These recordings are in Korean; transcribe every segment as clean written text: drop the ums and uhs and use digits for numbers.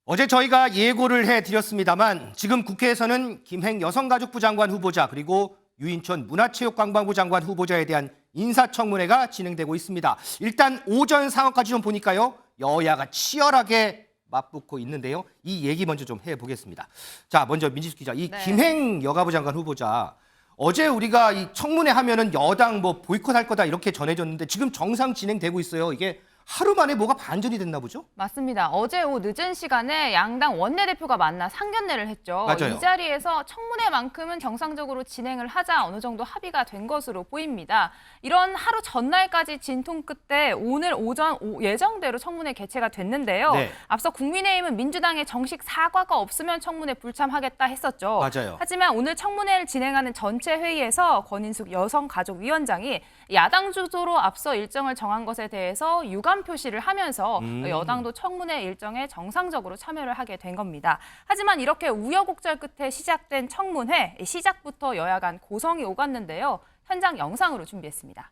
어제 저희가 예고를 해드렸습니다만 지금 국회에서는 김행 여성가족부 장관 후보자 그리고 유인촌 문화체육관광부 장관 후보자에 대한 인사청문회가 진행되고 있습니다. 일단 오전 상황까지 좀 보니까요. 여야가 치열하게 맞붙고 있는데요. 이 얘기 먼저 좀 해보겠습니다. 자, 먼저 민지숙 기자, 이 김행 여가부 장관 후보자 어제 우리가 이 청문회 하면은 여당 뭐 보이콧할 거다 이렇게 전해졌는데 지금 정상 진행되고 있어요. 이게 하루 만에 뭐가 반전이 됐나 보죠? 맞습니다. 어제 오후 늦은 시간에 양당 원내대표가 만나 상견례를 했죠. 맞아요. 이 자리에서 청문회만큼은 정상적으로 진행을 하자 어느 정도 합의가 된 것으로 보입니다. 이런 하루 전날까지 진통 끝에 오늘 오전 예정대로 청문회 개최가 됐는데요. 네. 앞서 국민의힘은 민주당의 정식 사과가 없으면 청문회 불참하겠다 했었죠. 맞아요. 하지만 오늘 청문회를 진행하는 전체 회의에서 권인숙 여성가족위원장이 야당 주도로 앞서 일정을 정한 것에 대해서 유감 표시를 하면서 여당도 청문회 일정에 정상적으로 참여를 하게 된 겁니다. 하지만 이렇게 우여곡절 끝에 시작된 청문회, 시작부터 여야 간 고성이 오갔는데요. 현장 영상으로 준비했습니다.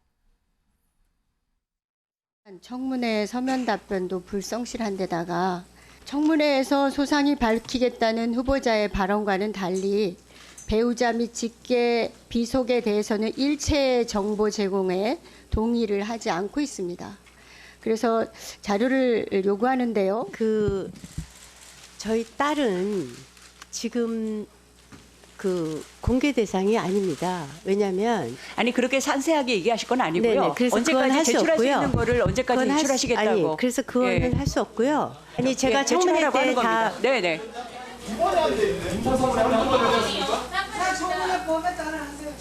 청문회 서면 답변도 불성실한 데다가 청문회에서 소상히 밝히겠다는 후보자의 발언과는 달리 배우자 및 직계 비속에 대해서는 일체의 정보 제공에 동의를 하지 않고 있습니다. 그래서 자료를 요구하는데요. 저희 딸은 지금 공개 대상이 아닙니다. 왜냐하면 아니 그렇게 상세하게 얘기하실 건 아니고요. 네네, 그래서 그건 언제까지 할 수 제출할 수 없고요. 있는 거를 언제까지 그건 제출하시겠다고. 아니, 그래서 그거는 예. 할 수 없고요. 아니 제가 예, 청문회 제출하라고 하는 때 다 겁니다. 네네.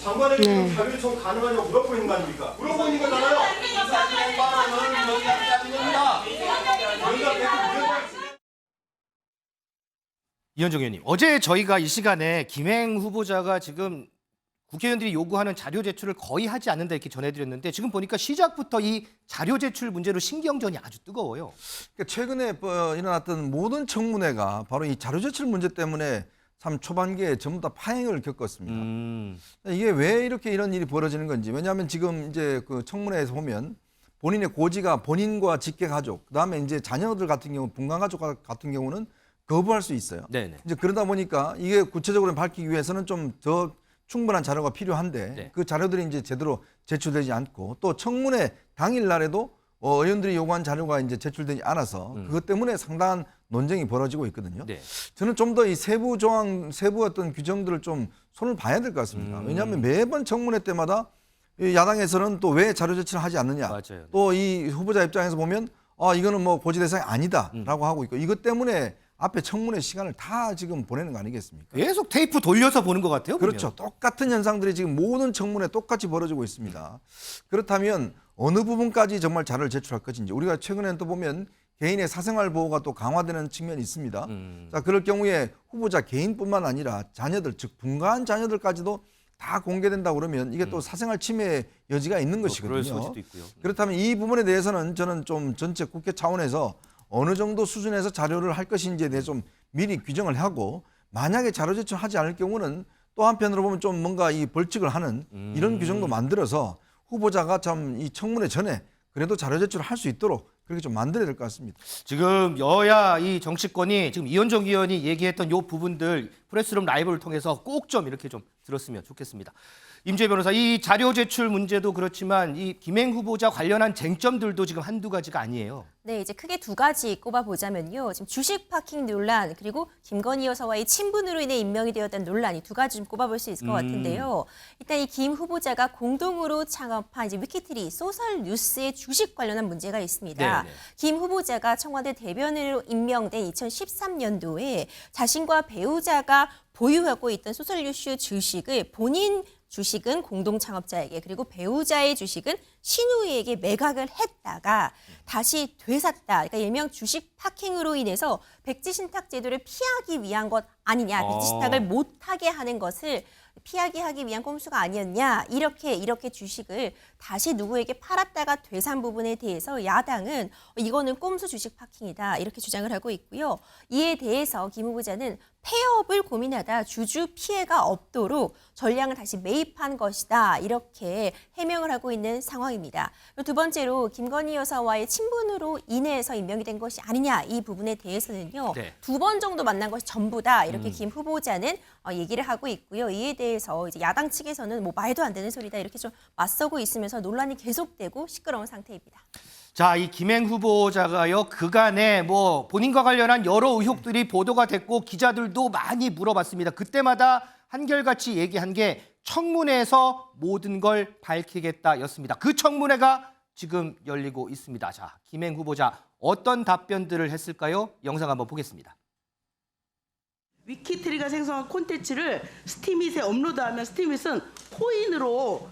장관에게 자료 요청 가능하냐고 물어보고 있는 거 아닙니까? 물어보고 있는 거잖아요. 이현정 의원님, 어제 저희가 이 시간에 김행 후보자가 지금 국회의원들이 요구하는 자료 제출을 거의 하지 않는다 이렇게 전해드렸는데 지금 보니까 시작부터 이 자료 제출 문제로 신경전이 아주 뜨거워요. 그러니까 최근에 일어났던 모든 청문회가 바로 이 자료 제출 문제 때문에 참 초반기에 전부 다 파행을 겪었습니다. 이게 왜 이렇게 이런 일이 벌어지는 건지. 왜냐하면 지금 이제 그 청문회에서 보면 본인의 고지가 본인과 직계 가족, 그다음에 이제 자녀들 같은 경우, 분간 가족 같은 경우는 거부할 수 있어요. 네네. 이제 그러다 보니까 이게 구체적으로 밝히기 위해서는 좀 더 충분한 자료가 필요한데 네. 그 자료들이 이제 제대로 제출되지 않고 또 청문회 당일 날에도 의원들이 요구한 자료가 이제 제출되지 않아서 그것 때문에 상당한 논쟁이 벌어지고 있거든요. 네. 저는 좀 더 이 세부 조항, 세부 어떤 규정들을 좀 손을 봐야 될 것 같습니다. 왜냐하면 매번 청문회 때마다 이 야당에서는 또 왜 자료 제출을 하지 않느냐. 맞아요. 또 이 후보자 입장에서 보면 이거는 뭐 고지 대상이 아니다라고 하고 있고 이것 때문에 앞에 청문회 시간을 다 지금 보내는 거 아니겠습니까? 계속 테이프 돌려서 보는 것 같아요. 그렇죠. 보면. 똑같은 현상들이 지금 모든 청문회 똑같이 벌어지고 있습니다. 그렇다면 어느 부분까지 정말 자료를 제출할 것인지 우리가 최근에 또 보면 개인의 사생활 보호가 또 강화되는 측면이 있습니다. 자, 그럴 경우에 후보자 개인뿐만 아니라 자녀들, 즉 분가한 자녀들까지도 다 공개된다 그러면 이게 또 사생활 침해의 여지가 있는 것이거든요. 그럴 수도 있고요. 그렇다면 이 부분에 대해서는 저는 좀 전체 국회 차원에서 어느 정도 수준에서 자료를 할 것인지에 대해 좀 미리 규정을 하고 만약에 자료 제출하지 않을 경우는 또 한편으로 보면 좀 뭔가 이 벌칙을 하는 이런 규정도 만들어서 후보자가 참 이 청문회 전에 그래도 자료 제출을 할 수 있도록 그렇게 좀 만들어야 될 것 같습니다. 지금 여야 이 정치권이 지금 이현정 의원이 얘기했던 요 부분들 프레스룸 라이브를 통해서 꼭 좀 이렇게 좀 들었으면 좋겠습니다. 임재 변호사, 이 자료 제출 문제도 그렇지만 이 김행 후보자 관련한 쟁점들도 지금 한두 가지가 아니에요. 네, 이제 크게 두 가지 꼽아보자면요. 지금 주식 파킹 논란, 그리고 김건희 여사와의 친분으로 인해 임명이 되었다는 논란이 두 가지 좀 꼽아볼 수 있을 것 같은데요. 일단 이 김 후보자가 공동으로 창업한 이제 위키트리 소설 뉴스의 주식 관련한 문제가 있습니다. 네네. 김 후보자가 청와대 대변인으로 임명된 2013년도에 자신과 배우자가 보유하고 있던 소설뉴스 주식을 본인 주식은 공동 창업자에게 그리고 배우자의 주식은 신우이에게 매각을 했다가 다시 되샀다. 그러니까 일명 주식 파킹으로 인해서 백지 신탁 제도를 피하기 위한 것 아니냐. 백지 신탁을 못하게 하는 것을 피하게 하기 위한 꼼수가 아니었냐. 이렇게 주식을 다시 누구에게 팔았다가 되산 부분에 대해서 야당은 이거는 꼼수 주식 파킹이다. 이렇게 주장을 하고 있고요. 이에 대해서 김 후보자는 폐업을 고민하다 주주 피해가 없도록 전량을 다시 매입한 것이다. 이렇게 해명을 하고 있는 상황입니다. 두 번째로 김건희 여사와의 친분으로 인해서 임명이 된 것이 아니냐 이 부분에 대해서는요. 네. 2번 정도 만난 것이 전부다. 이렇게 김 후보자는 얘기를 하고 있고요. 이에 대해서 이제 야당 측에서는 뭐 말도 안 되는 소리다 이렇게 좀 맞서고 있으면서 논란이 계속되고 시끄러운 상태입니다. 자, 이 김행 후보자가요, 그간에 뭐 본인과 관련한 여러 의혹들이 보도가 됐고 기자들도 많이 물어봤습니다. 그때마다 한결같이 얘기한 게 청문회에서 모든 걸 밝히겠다였습니다. 그 청문회가 지금 열리고 있습니다. 자, 김행 후보자 어떤 답변들을 했을까요? 영상 한번 보겠습니다. 위키트리가 생성한 콘텐츠를 스티밋에 업로드하면 스티밋은 코인으로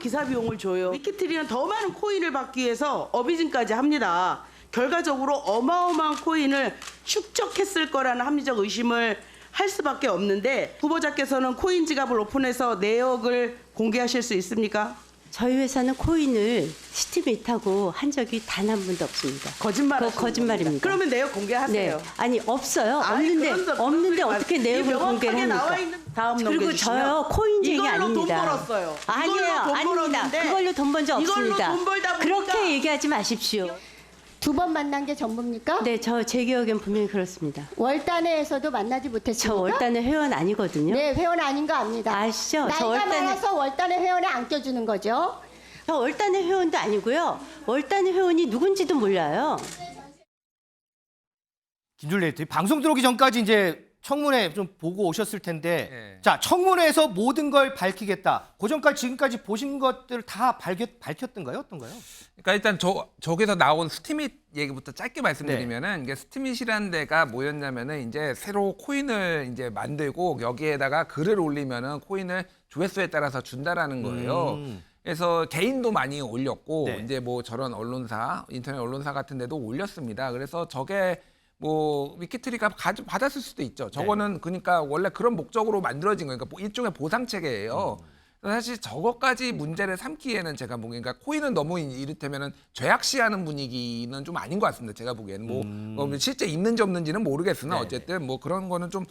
기사 비용을 줘요. 위키트리는 더 많은 코인을 받기 위해서 어비징까지 합니다. 결과적으로 어마어마한 코인을 축적했을 거라는 합리적 의심을 할 수밖에 없는데 후보자께서는 코인 지갑을 오픈해서 내역을 공개하실 수 있습니까? 저희 회사는 코인을 스티밋하고 한 적이 단 한 번도 없습니다. 거짓말. 그거 거짓말입니다. 그러면 내역 공개하세요. 네, 아니 없어요. 아니, 없는데 어떻게 내용을 명확하게 공개를 나와 합니까? 있는 다음 그리고 넘겨주시면 저요 코인쟁이 이걸로 아닙니다. 돈 벌었어요. 아니에요, 이걸로 돈 아닙니다. 벌었는데 그걸로 돈 번 적 이걸로 없습니다. 돈 벌다 보니까 그렇게 얘기하지 마십시오. 2번 만난 게 전부입니까? 네, 제 기억엔 분명히 그렇습니다. 월단회에서도 만나지 못했습니까? 저 월단의 회원 아니거든요. 네, 회원 아닌 거 압니다. 아시죠? 저 나이가 많아서 월단회 회원에 안 껴주는 거죠. 저 월단의 회원도 아니고요. 월단의 회원이 누군지도 몰라요. 김준래 대표, 방송 들어오기 전까지 이제 청문회 좀 보고 오셨을 텐데, 네. 자, 청문회에서 모든 걸 밝히겠다. 그전까지 지금까지 보신 것들 다 밝혔던가요? 어떤가요? 그러니까 일단 저기서 나온 스티밋 얘기부터 짧게 말씀드리면은 이게 스티밋이라는 데가 뭐였냐면은 이제 새로 코인을 이제 만들고 여기에다가 글을 올리면은 코인을 조회수에 따라서 준다라는 거예요. 그래서 개인도 많이 올렸고 네. 이제 뭐 저런 언론사, 인터넷 언론사 같은 데도 올렸습니다. 그래서 저게 뭐 위키트리가 받았을 수도 있죠. 저거는 그러니까 원래 그런 목적으로 만들어진 거니까 일종의 보상 체계예요. 사실 저것까지 문제를 삼기에는 제가 보기에는 그러니까 코인은 너무 이를테면은 죄악시하는 분위기는 좀 아닌 것 같습니다. 제가 보기에는 뭐 실제 있는지 없는지는 모르겠으나 네네. 어쨌든 뭐 그런 거는 좀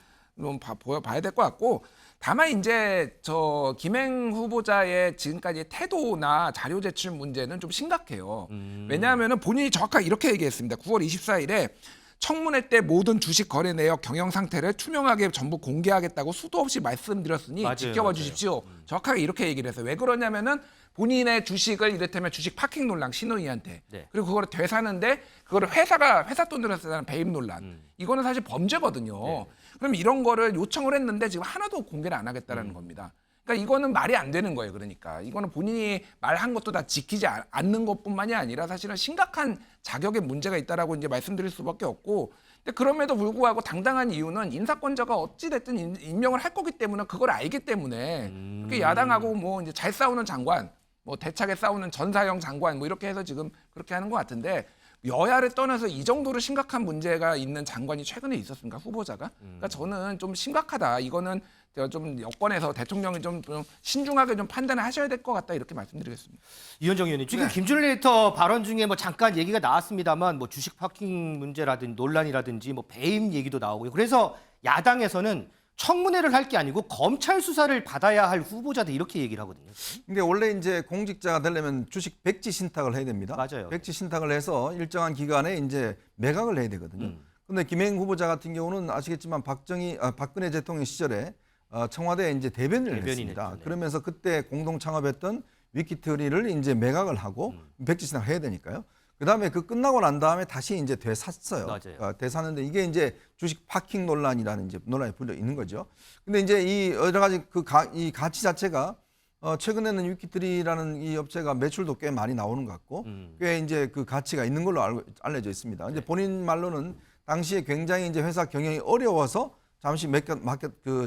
봐야 될 것 같고. 다만 이제 저 김행 후보자의 지금까지 태도나 자료 제출 문제는 좀 심각해요. 왜냐하면은 본인이 정확하게 이렇게 얘기했습니다. 9월 24일에 청문회 때 모든 주식 거래 내역 경영 상태를 투명하게 전부 공개하겠다고 수도 없이 말씀드렸으니 맞아요, 지켜봐 맞아요. 주십시오. 정확하게 이렇게 얘기를 했어요. 왜 그러냐면은 본인의 주식을 이를테면 주식 파킹 논란 신우이한테 네. 그리고 그거를 되사는데 그거를 회사 돈으로 쓰는 배임 논란 이거는 사실 범죄거든요. 네. 그럼 이런 거를 요청을 했는데 지금 하나도 공개를 안 하겠다라는 겁니다. 그러니까 이거는 말이 안 되는 거예요. 그러니까 이거는 본인이 말한 것도 다 지키지 않는 것뿐만이 아니라 사실은 심각한 자격의 문제가 있다라고 이제 말씀드릴 수밖에 없고. 근데 그럼에도 불구하고 당당한 이유는 인사권자가 어찌 됐든 임명을 할 거기 때문에 그걸 알기 때문에 그렇게 야당하고 뭐 이제 잘 싸우는 장관, 뭐 대차게 싸우는 전사형 장관 뭐 이렇게 해서 지금 그렇게 하는 것 같은데. 여야를 떠나서 이 정도로 심각한 문제가 있는 장관이 최근에 있었습니까? 후보자가? 그러니까 저는 좀 심각하다. 이거는 제가 좀 여권에서 대통령이 좀 신중하게 좀 판단을 하셔야 될 것 같다 이렇게 말씀드리겠습니다. 이현정 의원님, 지금 네. 김준일 에디터 발언 중에 뭐 잠깐 얘기가 나왔습니다만 뭐 주식 파킹 문제라든지 논란이라든지 뭐 배임 얘기도 나오고요. 그래서 야당에서는 청문회를 할 게 아니고 검찰 수사를 받아야 할 후보자들 이렇게 얘기를 하거든요. 근데 원래 이제 공직자가 되려면 주식 백지 신탁을 해야 됩니다. 맞아요. 백지 신탁을 해서 일정한 기간에 이제 매각을 해야 되거든요. 근데 김행 후보자 같은 경우는 아시겠지만 박근혜 대통령 시절에 청와대에 이제 대변인을 했습니다. 했죠, 네. 그러면서 그때 공동 창업했던 위키트리를 이제 매각을 하고 백지 신탁을 해야 되니까요. 그다음에 그 끝나고 난 다음에 다시 이제 되샀어요. 맞아요. 되샀는데 이게 이제 주식 파킹 논란이라는 이제 논란이 불려 있는 거죠. 근데 이제 이 여러 가지 이 가치 자체가 최근에는 위키트리라는 이 업체가 매출도 꽤 많이 나오는 것 같고 꽤 이제 그 가치가 있는 걸로 알려져 있습니다. 근데 본인 말로는 당시에 굉장히 이제 회사 경영이 어려워서 잠시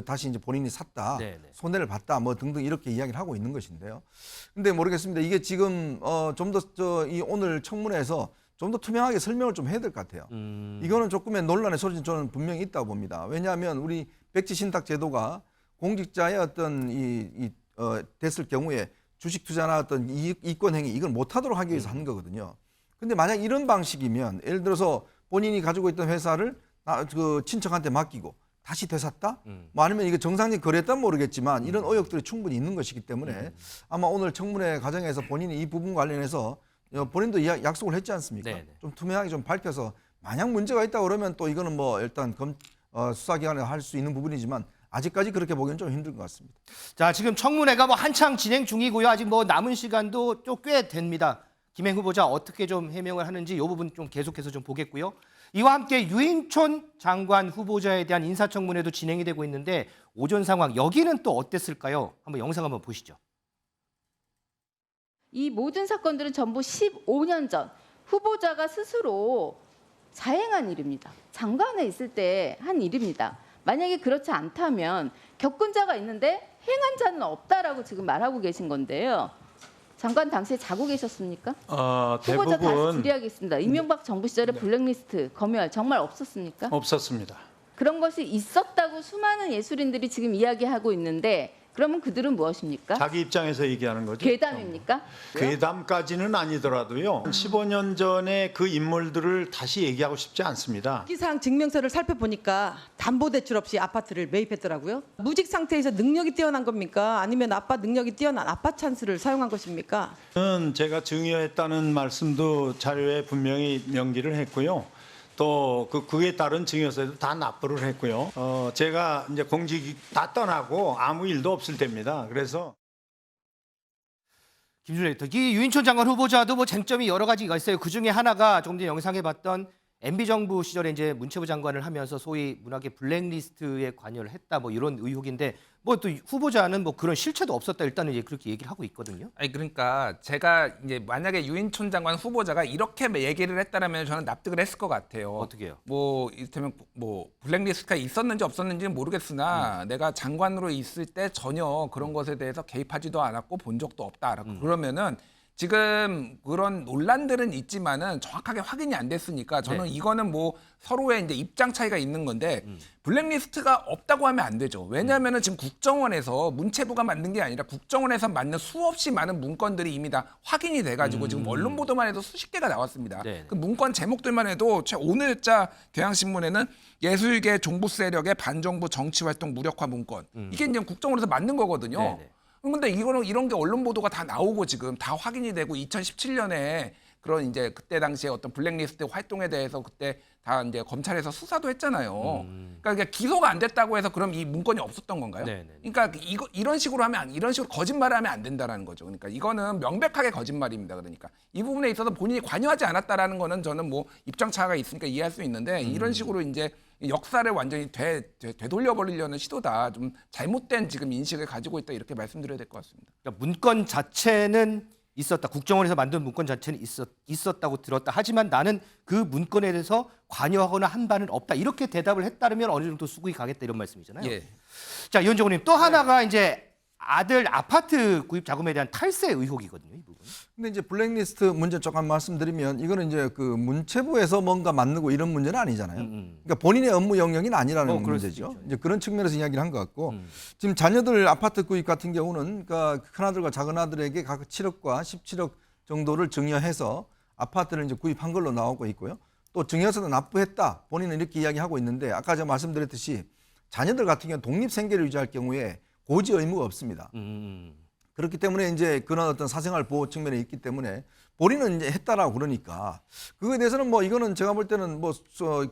다시 이제 본인이 샀다, 네네. 손해를 봤다, 뭐 등등 이렇게 이야기를 하고 있는 것인데요. 근데 모르겠습니다. 이게 지금 좀 더 이 오늘 청문회에서 좀 더 투명하게 설명을 좀 해야 될 것 같아요. 이거는 조금의 논란의 소지는 저는 분명히 있다고 봅니다. 왜냐하면 우리 백지 신탁 제도가 공직자의 어떤 됐을 경우에 주식 투자나 어떤 이권 행위 이걸 못하도록 하기 위해서 한 거거든요. 근데 만약 이런 방식이면 예를 들어서 본인이 가지고 있던 회사를 그 친척한테 맡기고 다시 되샀다? 뭐 아니면 이게 정상적인 거래했다는 모르겠지만 이런 의혹들이 충분히 있는 것이기 때문에 아마 오늘 청문회 과정에서 본인이 이 부분 관련해서 본인도 약속을 했지 않습니까? 네네. 좀 투명하게 좀 밝혀서 만약 문제가 있다 그러면 또 이거는 뭐 일단 수사기관에 할 수 있는 부분이지만 아직까지 그렇게 보기는 좀 힘든 것 같습니다. 자, 지금 청문회가 뭐 한창 진행 중이고요. 아직 뭐 남은 시간도 또 꽤 됩니다. 김행 후보자 어떻게 좀 해명을 하는지 이 부분 좀 계속해서 좀 보겠고요. 이와 함께 유인촌 장관 후보자에 대한 인사청문회도 진행이 되고 있는데 오전 상황 여기는 또 어땠을까요? 한번 영상 한번 보시죠. 이 모든 사건들은 전부 15년 전 후보자가 스스로 자행한 일입니다. 장관에 있을 때 한 일입니다. 만약에 그렇지 않다면 겪은 자가 있는데 행한 자는 없다라고 지금 말하고 계신 건데요. 장관 당시에 자고 계셨습니까? 후보자 다시 질의하겠습니다. 이명박 정부 시절에 블랙리스트, 검열 정말 없었습니까? 없었습니다. 그런 것이 있었다고 수많은 예술인들이 지금 이야기하고 있는데 그러면 그들은 무엇입니까? 자기 입장에서 얘기하는 거죠. 괴담입니까? 괴담까지는 아니더라도요. 15년 전에 그 인물들을 다시 얘기하고 싶지 않습니다. 기상 증명서를 살펴보니까 담보대출 없이 아파트를 매입했더라고요. 무직 상태에서 능력이 뛰어난 겁니까? 아니면 아빠 능력이 뛰어난 아빠 찬스를 사용한 것입니까? 저는 제가 증여했다는 말씀도 자료에 분명히 명기를 했고요. 또 그에 따른 증여서에도 다 납부를 했고요. 제가 이제 공직이 다 떠나고 아무 일도 없을 때입니다. 그래서 김준일 에디터, 이 유인촌 장관 후보자도 뭐 쟁점이 여러 가지가 있어요. 그 중에 하나가 조금 전에 영상에 봤던 MB 정부 시절에 이제 문체부 장관을 하면서 소위 문학의 블랙리스트에 관여를 했다 뭐 이런 의혹인데 뭐 또 후보자는 뭐 그런 실체도 없었다 일단은 이제 그렇게 얘기를 하고 있거든요. 아니 그러니까 제가 이제 만약에 유인촌 장관 후보자가 이렇게 얘기를 했다라면 저는 납득을 했을 것 같아요. 어떻게요? 뭐 이를테면 뭐 블랙리스트가 있었는지 없었는지는 모르겠으나 내가 장관으로 있을 때 전혀 그런 것에 대해서 개입하지도 않았고 본 적도 없다라고 그러면은 지금 그런 논란들은 있지만은 정확하게 확인이 안 됐으니까 저는 네. 이거는 뭐 서로의 이제 입장 차이가 있는 건데 블랙리스트가 없다고 하면 안 되죠. 왜냐하면은 지금 국정원에서 문체부가 만든 게 아니라 국정원에서 만든 수없이 많은 문건들이 이미 다 확인이 돼가지고 지금 언론 보도만 해도 수십 개가 나왔습니다. 네. 그 문건 제목들만 해도 오늘자 경향신문에는 예술계 종부 세력의 반정부 정치활동 무력화 문건 이게 이제 국정원에서 만든 거거든요. 네네. 근데 이런 게 언론 보도가 다 나오고 지금 다 확인이 되고 2017년에 그런 이제 그때 당시에 어떤 블랙리스트 활동에 대해서 그때 다 이제 검찰에서 수사도 했잖아요. 그러니까 기소가 안 됐다고 해서 그럼 이 문건이 없었던 건가요? 네네. 그러니까 이런 식으로 하면 이런 식으로 거짓말을 하면 안 된다라는 거죠. 그러니까 이거는 명백하게 거짓말입니다. 그러니까 이 부분에 있어서 본인이 관여하지 않았다라는 거는 저는 뭐 입장 차가 있으니까 이해할 수 있는데 이런 식으로 이제 역사를 완전히 되돌려버리려는 시도다. 좀 잘못된 지금 인식을 가지고 있다 이렇게 말씀드려야 될 것 같습니다. 그러니까 문건 자체는 있었다. 국정원에서 만든 문건 자체는 있었다고 들었다. 하지만 나는 그 문건에 대해서 관여하거나 한 바는 없다. 이렇게 대답을 했다면 어느 정도 수긍이 가겠다 이런 말씀이잖아요. 예. 자, 이현정 의원님 또 하나가 이제 아들 아파트 구입 자금에 대한 탈세 의혹이거든요. 이 부분. 근데 이제 블랙리스트 문제 조금 말씀드리면 이거는 이제 그 문체부에서 뭔가 만들고 이런 문제는 아니잖아요. 그러니까 본인의 업무 영역이 아니라는 그럴 수도 문제죠. 있죠. 이제 그런 측면에서 이야기를 한 것 같고 지금 자녀들 아파트 구입 같은 경우는 그러니까 큰아들과 작은아들에게 각 7억과 17억 정도를 증여해서 아파트를 이제 구입한 걸로 나오고 있고요. 또 증여세도 납부했다. 본인은 이렇게 이야기하고 있는데 아까 제가 말씀드렸듯이 자녀들 같은 경우는 독립 생계를 유지할 경우에 고지 의무가 없습니다. 그렇기 때문에 이제 그런 어떤 사생활 보호 측면에 있기 때문에 본인은 이제 했다라고 그러니까 그거에 대해서는 뭐 이거는 제가 볼 때는 뭐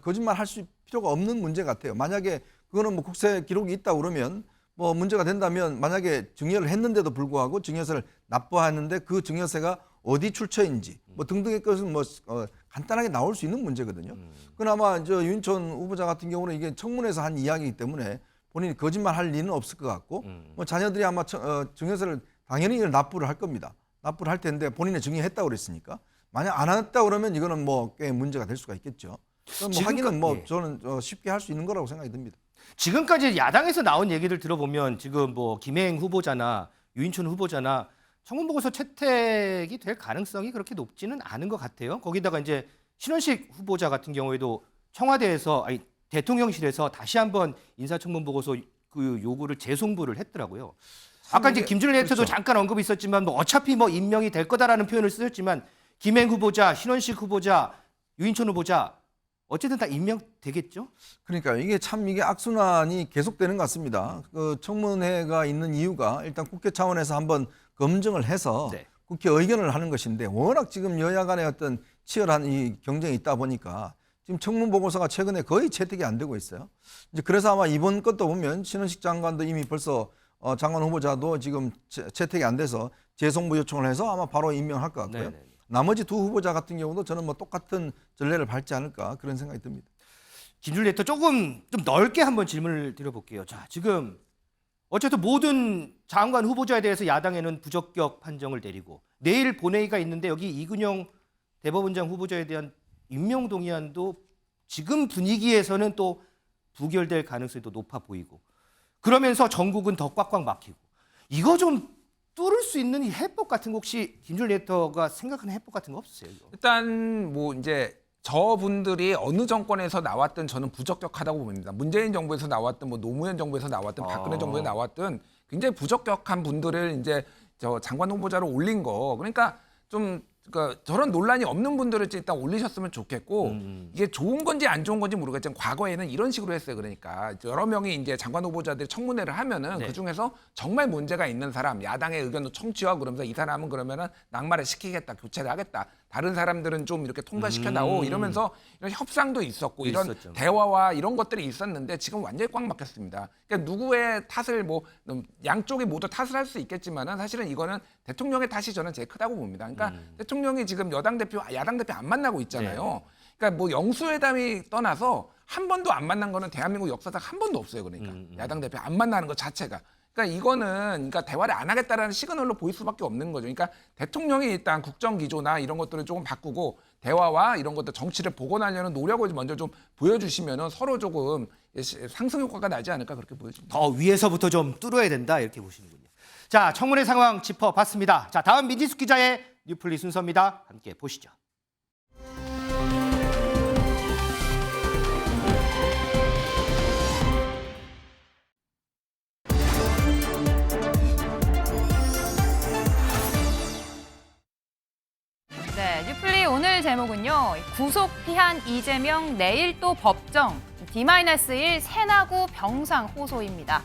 거짓말 할 필요가 없는 문제 같아요. 만약에 그거는 뭐 국세 기록이 있다 그러면 뭐 문제가 된다면 만약에 증여를 했는데도 불구하고 증여세를 납부하는데 그 증여세가 어디 출처인지 뭐 등등의 것은 뭐 간단하게 나올 수 있는 문제거든요. 그나마 저 유인촌 후보자 같은 경우는 이게 청문회에서 한 이야기이기 때문에 본인이 거짓말할 리는 없을 것 같고 뭐 자녀들이 아마 증여세를 당연히 납부를 할 겁니다. 납부를 할 텐데 본인이 증여했다고 그랬으니까 만약 안 했다고 그러면 이거는 뭐 꽤 문제가 될 수가 있겠죠. 뭐 하기는 뭐 저는 쉽게 할 수 있는 거라고 생각이 듭니다. 지금까지 야당에서 나온 얘기들 들어보면 지금 뭐 김행 후보자나 유인촌 후보자나 청문보고서 채택이 될 가능성이 그렇게 높지는 않은 것 같아요. 거기다가 이제 신원식 후보자 같은 경우에도 청와대에서 대통령실에서 다시 한번 인사청문보고서 그 요구를 재송부를 했더라고요. 아까 이제 김준일 에디터도 그렇죠. 잠깐 언급이 있었지만 뭐 어차피 뭐 임명이 될 거다라는 표현을 쓰셨지만 김행 후보자, 신원식 후보자, 유인촌 후보자 어쨌든 다 임명되겠죠? 그러니까 이게 참 이게 악순환이 계속되는 것 같습니다. 그 청문회가 있는 이유가 일단 국회 차원에서 한번 검증을 해서 네. 국회 의견을 하는 것인데 워낙 지금 여야 간의 어떤 치열한 이 경쟁이 있다 보니까 지금 청문 보고서가 최근에 거의 채택이 안 되고 있어요. 이제 그래서 아마 이번 것도 보면 신원식 장관도 이미 벌써 장관 후보자도 지금 채택이 안 돼서 재송부 요청을 해서 아마 바로 임명할 것 같고요. 네네. 나머지 두 후보자 같은 경우도 저는 뭐 똑같은 전례를 밟지 않을까 그런 생각이 듭니다. 김준일 레터 조금 좀 넓게 한번 질문을 드려볼게요. 자, 지금 어쨌든 모든 장관 후보자에 대해서 야당에는 부적격 판정을 내리고 내일 본회의가 있는데 여기 이근영 대법원장 후보자에 대한 임명 동의안도 지금 분위기에서는 또 부결될 가능성이 또 높아 보이고 그러면서 전국은 더 꽉꽉 막히고 이거 좀 뚫을 수 있는 이 해법 같은 거 혹시 김준일 레터가 생각하는 해법 같은 거 없으세요? 이거? 일단 뭐 이제 저분들이 어느 정권에서 나왔든 저는 부적격하다고 봅니다. 문재인 정부에서 나왔든 뭐 노무현 정부에서 나왔든 박근혜 정부에 나왔든 굉장히 부적격한 분들을 이제 저 장관 후보자로 올린 거. 그러니까 좀 그러니까 저런 논란이 없는 분들을 일단 올리셨으면 좋겠고 이게 좋은 건지 안 좋은 건지 모르겠지만 과거에는 이런 식으로 했어요. 그러니까 여러 명이 이제 장관 후보자들이 청문회를 하면은 네. 그 중에서 정말 문제가 있는 사람, 야당의 의견도 청취하고 그러면서 이 사람은 그러면은 낙마를 시키겠다, 교체를 하겠다. 다른 사람들은 좀 이렇게 통과시켜다오 이러면서 이런 협상도 있었고 이런 있었죠. 대화와 이런 것들이 있었는데 지금 완전히 꽉 막혔습니다. 그러니까 누구의 탓을 뭐 양쪽이 모두 탓을 할 수 있겠지만은 사실은 이거는 대통령의 탓이 저는 제일 크다고 봅니다. 그러니까 대통령이 지금 여당 대표, 야당 대표 안 만나고 있잖아요. 그러니까 뭐 영수회담이 떠나서 한 번도 안 만난 거는 대한민국 역사상 한 번도 없어요. 그러니까 야당 대표 안 만나는 것 자체가. 그러니까 이거는 그러니까 대화를 안 하겠다라는 시그널로 보일 수밖에 없는 거죠. 그러니까 대통령이 일단 국정 기조나 이런 것들을 조금 바꾸고 대화와 이런 것들 정치를 복원하려는 노력을 먼저 좀 보여주시면은 서로 조금 상승 효과가 나지 않을까 그렇게 보여집니다. 더 위에서부터 좀 뚫어야 된다 이렇게 보시는군요. 자, 청문회 상황 짚어봤습니다. 자, 다음 민지숙 기자의 뉴플리 순서입니다. 함께 보시죠. 네, 뉴플리 오늘 제목은요. 구속 피한 이재명 내일 또 법정 D-1 새나구 병상 호소입니다.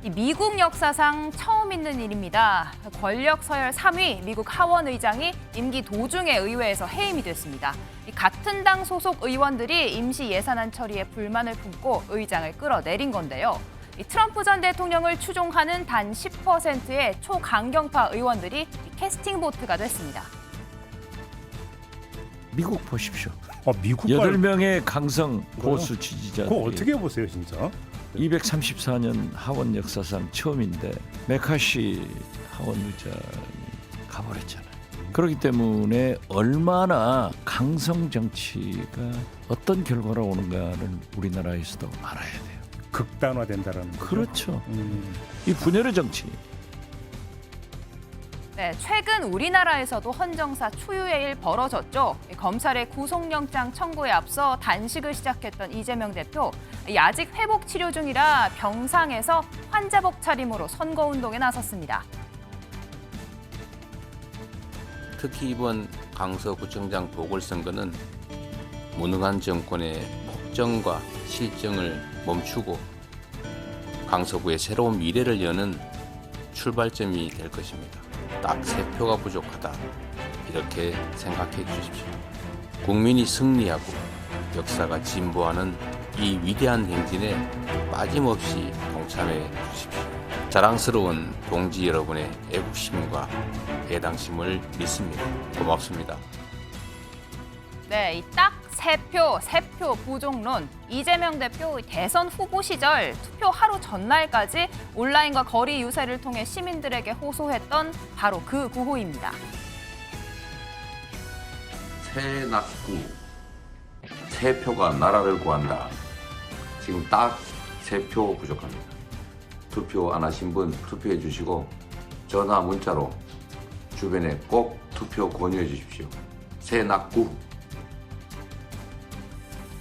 이 미국 역사상 처음 있는 일입니다. 권력 서열 3위 미국 하원 의장이 임기 도중에 의회에서 해임이 됐습니다. 이 같은 당 소속 의원들이 임시 예산안 처리에 불만을 품고 의장을 끌어내린 건데요. 이 트럼프 전 대통령을 추종하는 단 10%의 초강경파 의원들이 캐스팅 보트가 됐습니다. 미국 보십시오. 미국 8명의 강성 보수 지지자들이 그거 어떻게 보세요, 진짜? 234년 하원 역사상 처음인데 메카시 하원 의장이 가버렸잖아요. 그렇기 때문에 얼마나 강성 정치가 어떤 결과로 오는가를 우리나라에서도 알아야 돼요. 극단화된다라는 거죠? 그렇죠. 이 분열의 정치. 네, 최근 우리나라에서도 헌정사 초유의 일 벌어졌죠. 검찰의 구속영장 청구에 앞서 단식을 시작했던 이재명 대표. 아직 회복 치료 중이라 병상에서 환자복 차림으로 선거운동에 나섰습니다. 특히 이번 강서구청장 보궐선거는 무능한 정권의 폭정과 실정을 멈추고 강서구의 새로운 미래를 여는 출발점이 될 것입니다. 딱 3표가 부족하다. 이렇게 생각해 주십시오. 국민이 승리하고 역사가 진보하는 이 위대한 행진에 빠짐없이 동참해 주십시오. 자랑스러운 동지 여러분의 애국심과 애당심을 믿습니다. 고맙습니다. 네, 이 딱 3표 부족론. 이재명 대표 대선 후보 시절 투표 하루 전날까지 온라인과 거리 유세를 통해 시민들에게 호소했던 바로 그 구호입니다. 새 낙구, 새 표가 나라를 구한다. 지금 딱 3표 부족합니다. 투표 안 하신 분 투표해 주시고 전화 문자로 주변에 꼭 투표 권유해 주십시오. 새 낙구.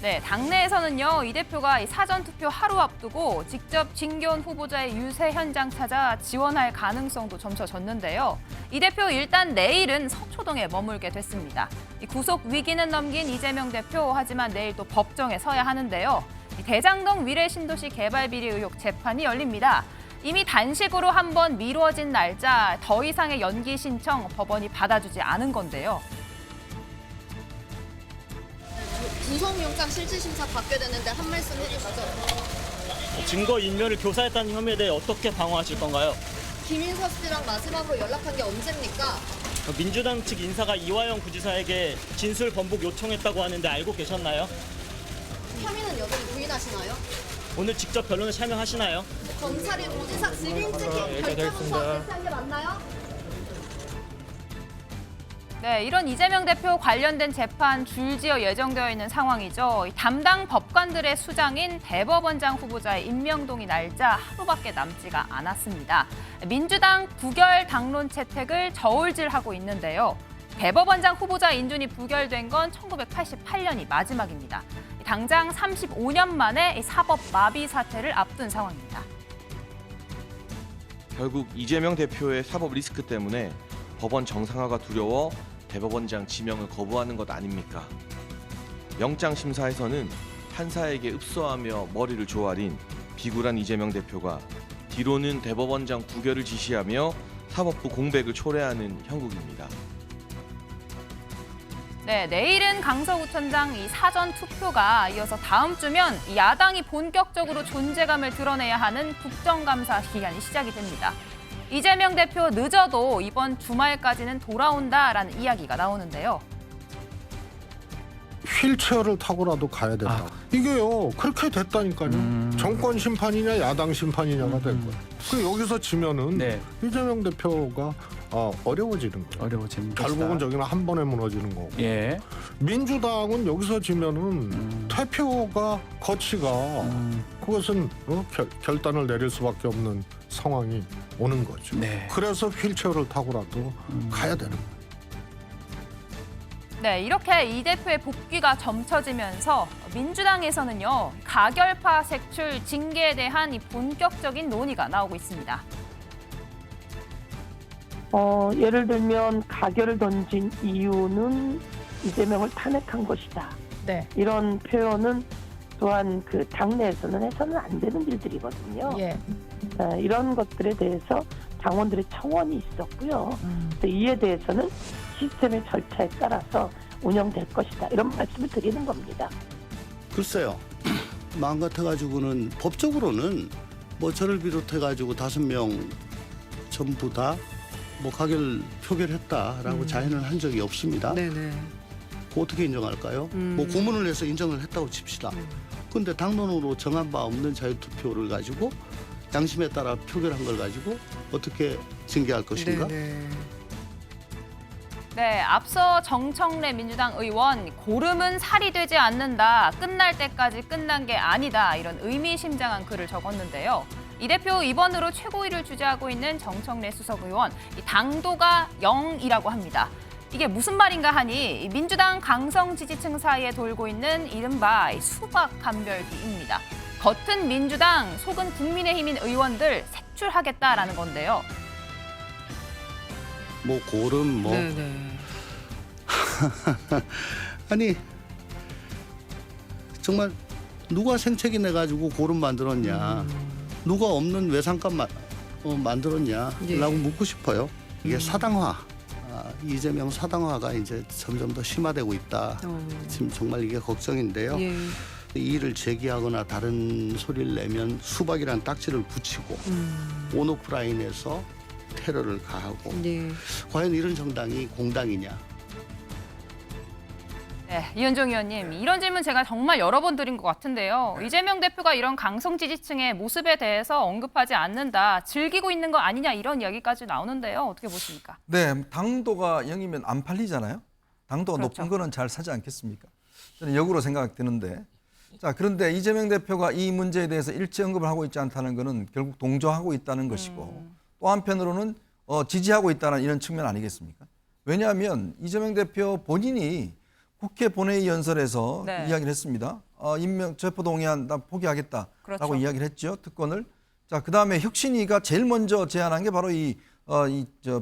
네, 당내에서는요, 이 대표가 이 사전투표 하루 앞두고 직접 진교훈 후보자의 유세 현장 찾아 지원할 가능성도 점쳐졌는데요. 이 대표 일단 내일은 서초동에 머물게 됐습니다. 이 구속 위기는 넘긴 이재명 대표, 하지만 내일 또 법정에 서야 하는데요. 이 대장동 위례 신도시 개발 비리 의혹 재판이 열립니다. 이미 단식으로 한번 미뤄진 날짜, 더 이상의 연기 신청 법원이 받아주지 않은 건데요. 구속영장 실질심사 받게 되는데 한 말씀 해주시죠. 증거 인멸을 교사했다는 혐의에 대해 어떻게 방어하실 건가요? 김인서 씨랑 마지막으로 연락한 게 언제입니까? 민주당 측 인사가 이화영 구지사에게 진술 번복 요청했다고 하는데 알고 계셨나요? 혐의는 여전히 부인하시나요? 오늘 직접 변론에 참여하시나요? 검찰이 고지사 증인 측이 결정부터 개최한 게 맞나요? 네, 이런 이재명 대표 관련된 재판 줄지어 예정되어 있는 상황이죠. 담당 법관들의 수장인 대법원장 후보자의 임명동의 날짜 하루밖에 남지가 않았습니다. 민주당 부결 당론 채택을 저울질하고 있는데요. 대법원장 후보자 인준이 부결된 건 1988년이 마지막입니다. 당장 35년 만에 사법 마비 사태를 앞둔 상황입니다. 결국 이재명 대표의 사법 리스크 때문에 법원 정상화가 두려워 대법원장 지명을 거부하는 것 아닙니까? 영장 심사에서는 판사에게 읍소하며 머리를 조아린 비굴한 이재명 대표가 뒤로는 대법원장 부결을 지시하며 사법부 공백을 초래하는 형국입니다. 네, 내일은 강서구청장 이 사전 투표가 이어서 다음 주면 야당이 본격적으로 존재감을 드러내야 하는 국정감사 기간이 시작이 됩니다. 이재명 대표 늦어도 이번 주말까지는 돌아온다라는 이야기가 나오는데요. 휠체어를 타고라도 가야 된다. 이게요 그렇게 됐다니까요. 정권 심판이냐 야당 심판이냐가 된 거예요. 그 여기서 지면은 이재명 대표가 어려워지는 거예요. 어려워집니다. 결국은 저기는 한 번에 무너지는 거고. 예. 민주당은 여기서 지면은 대표가 거치가 그것은 결단을 내릴 수밖에 없는 상황이 오는 거죠. 그래서 휠체어를 타고라도 가야 되는 거예요. 네, 이렇게 이 대표의 복귀가 점쳐지면서 민주당에서는요, 가결파 색출 징계에 대한 이 본격적인 논의가 나오고 있습니다. 예를 들면 가결을 던진 이유는 이재명을 탄핵한 것이다. 네. 이런 표현은 또한 그 당내에서는 해서는 안 되는 일들이거든요. 예. 이런 것들에 대해서 당원들의 청원이 있었고요. 이에 대해서는 시스템의 절차에 따라서 운영될 것이다. 이런 말씀을 드리는 겁니다. 글쎄요. 마음 같아가지고는 법적으로는 뭐 저를 비롯해가지고 5명 전부 다 뭐 가결 표결했다라고 자인을 한 적이 없습니다. 네네. 그거 어떻게 인정할까요? 뭐 고문을 해서 인정을 했다고 칩시다. 그런데 당론으로 정한 바 없는 자유투표를 가지고 양심에 따라 표결한 걸 가지고 어떻게 징계할 것인가? 네, 앞서 정청래 민주당 의원, 고름은 살이 되지 않는다, 끝날 때까지 끝난 게 아니다, 이런 의미심장한 글을 적었는데요. 이 대표 이번으로 최고위를 주재하고 있는 정청래 수석 의원, 이 당도가 0이라고 합니다. 이게 무슨 말인가 하니 민주당 강성 지지층 사이에 돌고 있는 이른바 수박 감별기입니다. 겉은 민주당, 속은 국민의힘인 의원들 색출하겠다라는 건데요. 뭐 고름 뭐 아니 정말 누가 생채기 내 가지고 고름 만들었냐, 누가 없는 외상값 만들었냐라고 묻고 싶어요. 이게 사당화, 이재명 사당화가 이제 점점 더 심화되고 있다. 지금 정말 이게 걱정인데요. 이 일을 제기하거나 다른 소리를 내면 수박이란 딱지를 붙이고 온오프라인에서 테러를 가하고 과연 이런 정당이 공당이냐. 네, 이현종 의원님, 이런 질문 제가 정말 여러 번 드린 것 같은데요. 이재명 대표가 이런 강성 지지층의 모습에 대해서 언급하지 않는다, 즐기고 있는 거 아니냐, 이런 이야기까지 나오는데요. 어떻게 보십니까? 네, 당도가 0이면 안 팔리잖아요. 당도가 높은 거는 잘 사지 않겠습니까? 저는 역으로 생각드는데, 자, 그런데 이재명 대표가 이 문제에 대해서 일체 언급을 하고 있지 않다는 것은 결국 동조하고 있다는 것이고, 또 한편으로는 지지하고 있다는 이런 측면 아니겠습니까? 왜냐하면 이재명 대표 본인이 국회 본회의 연설에서 네. 이야기를 했습니다. 임명 체포동의안 나 포기하겠다라고 그렇죠. 이야기를 했죠. 특권을. 자, 그다음에 혁신위가 제일 먼저 제안한 게 바로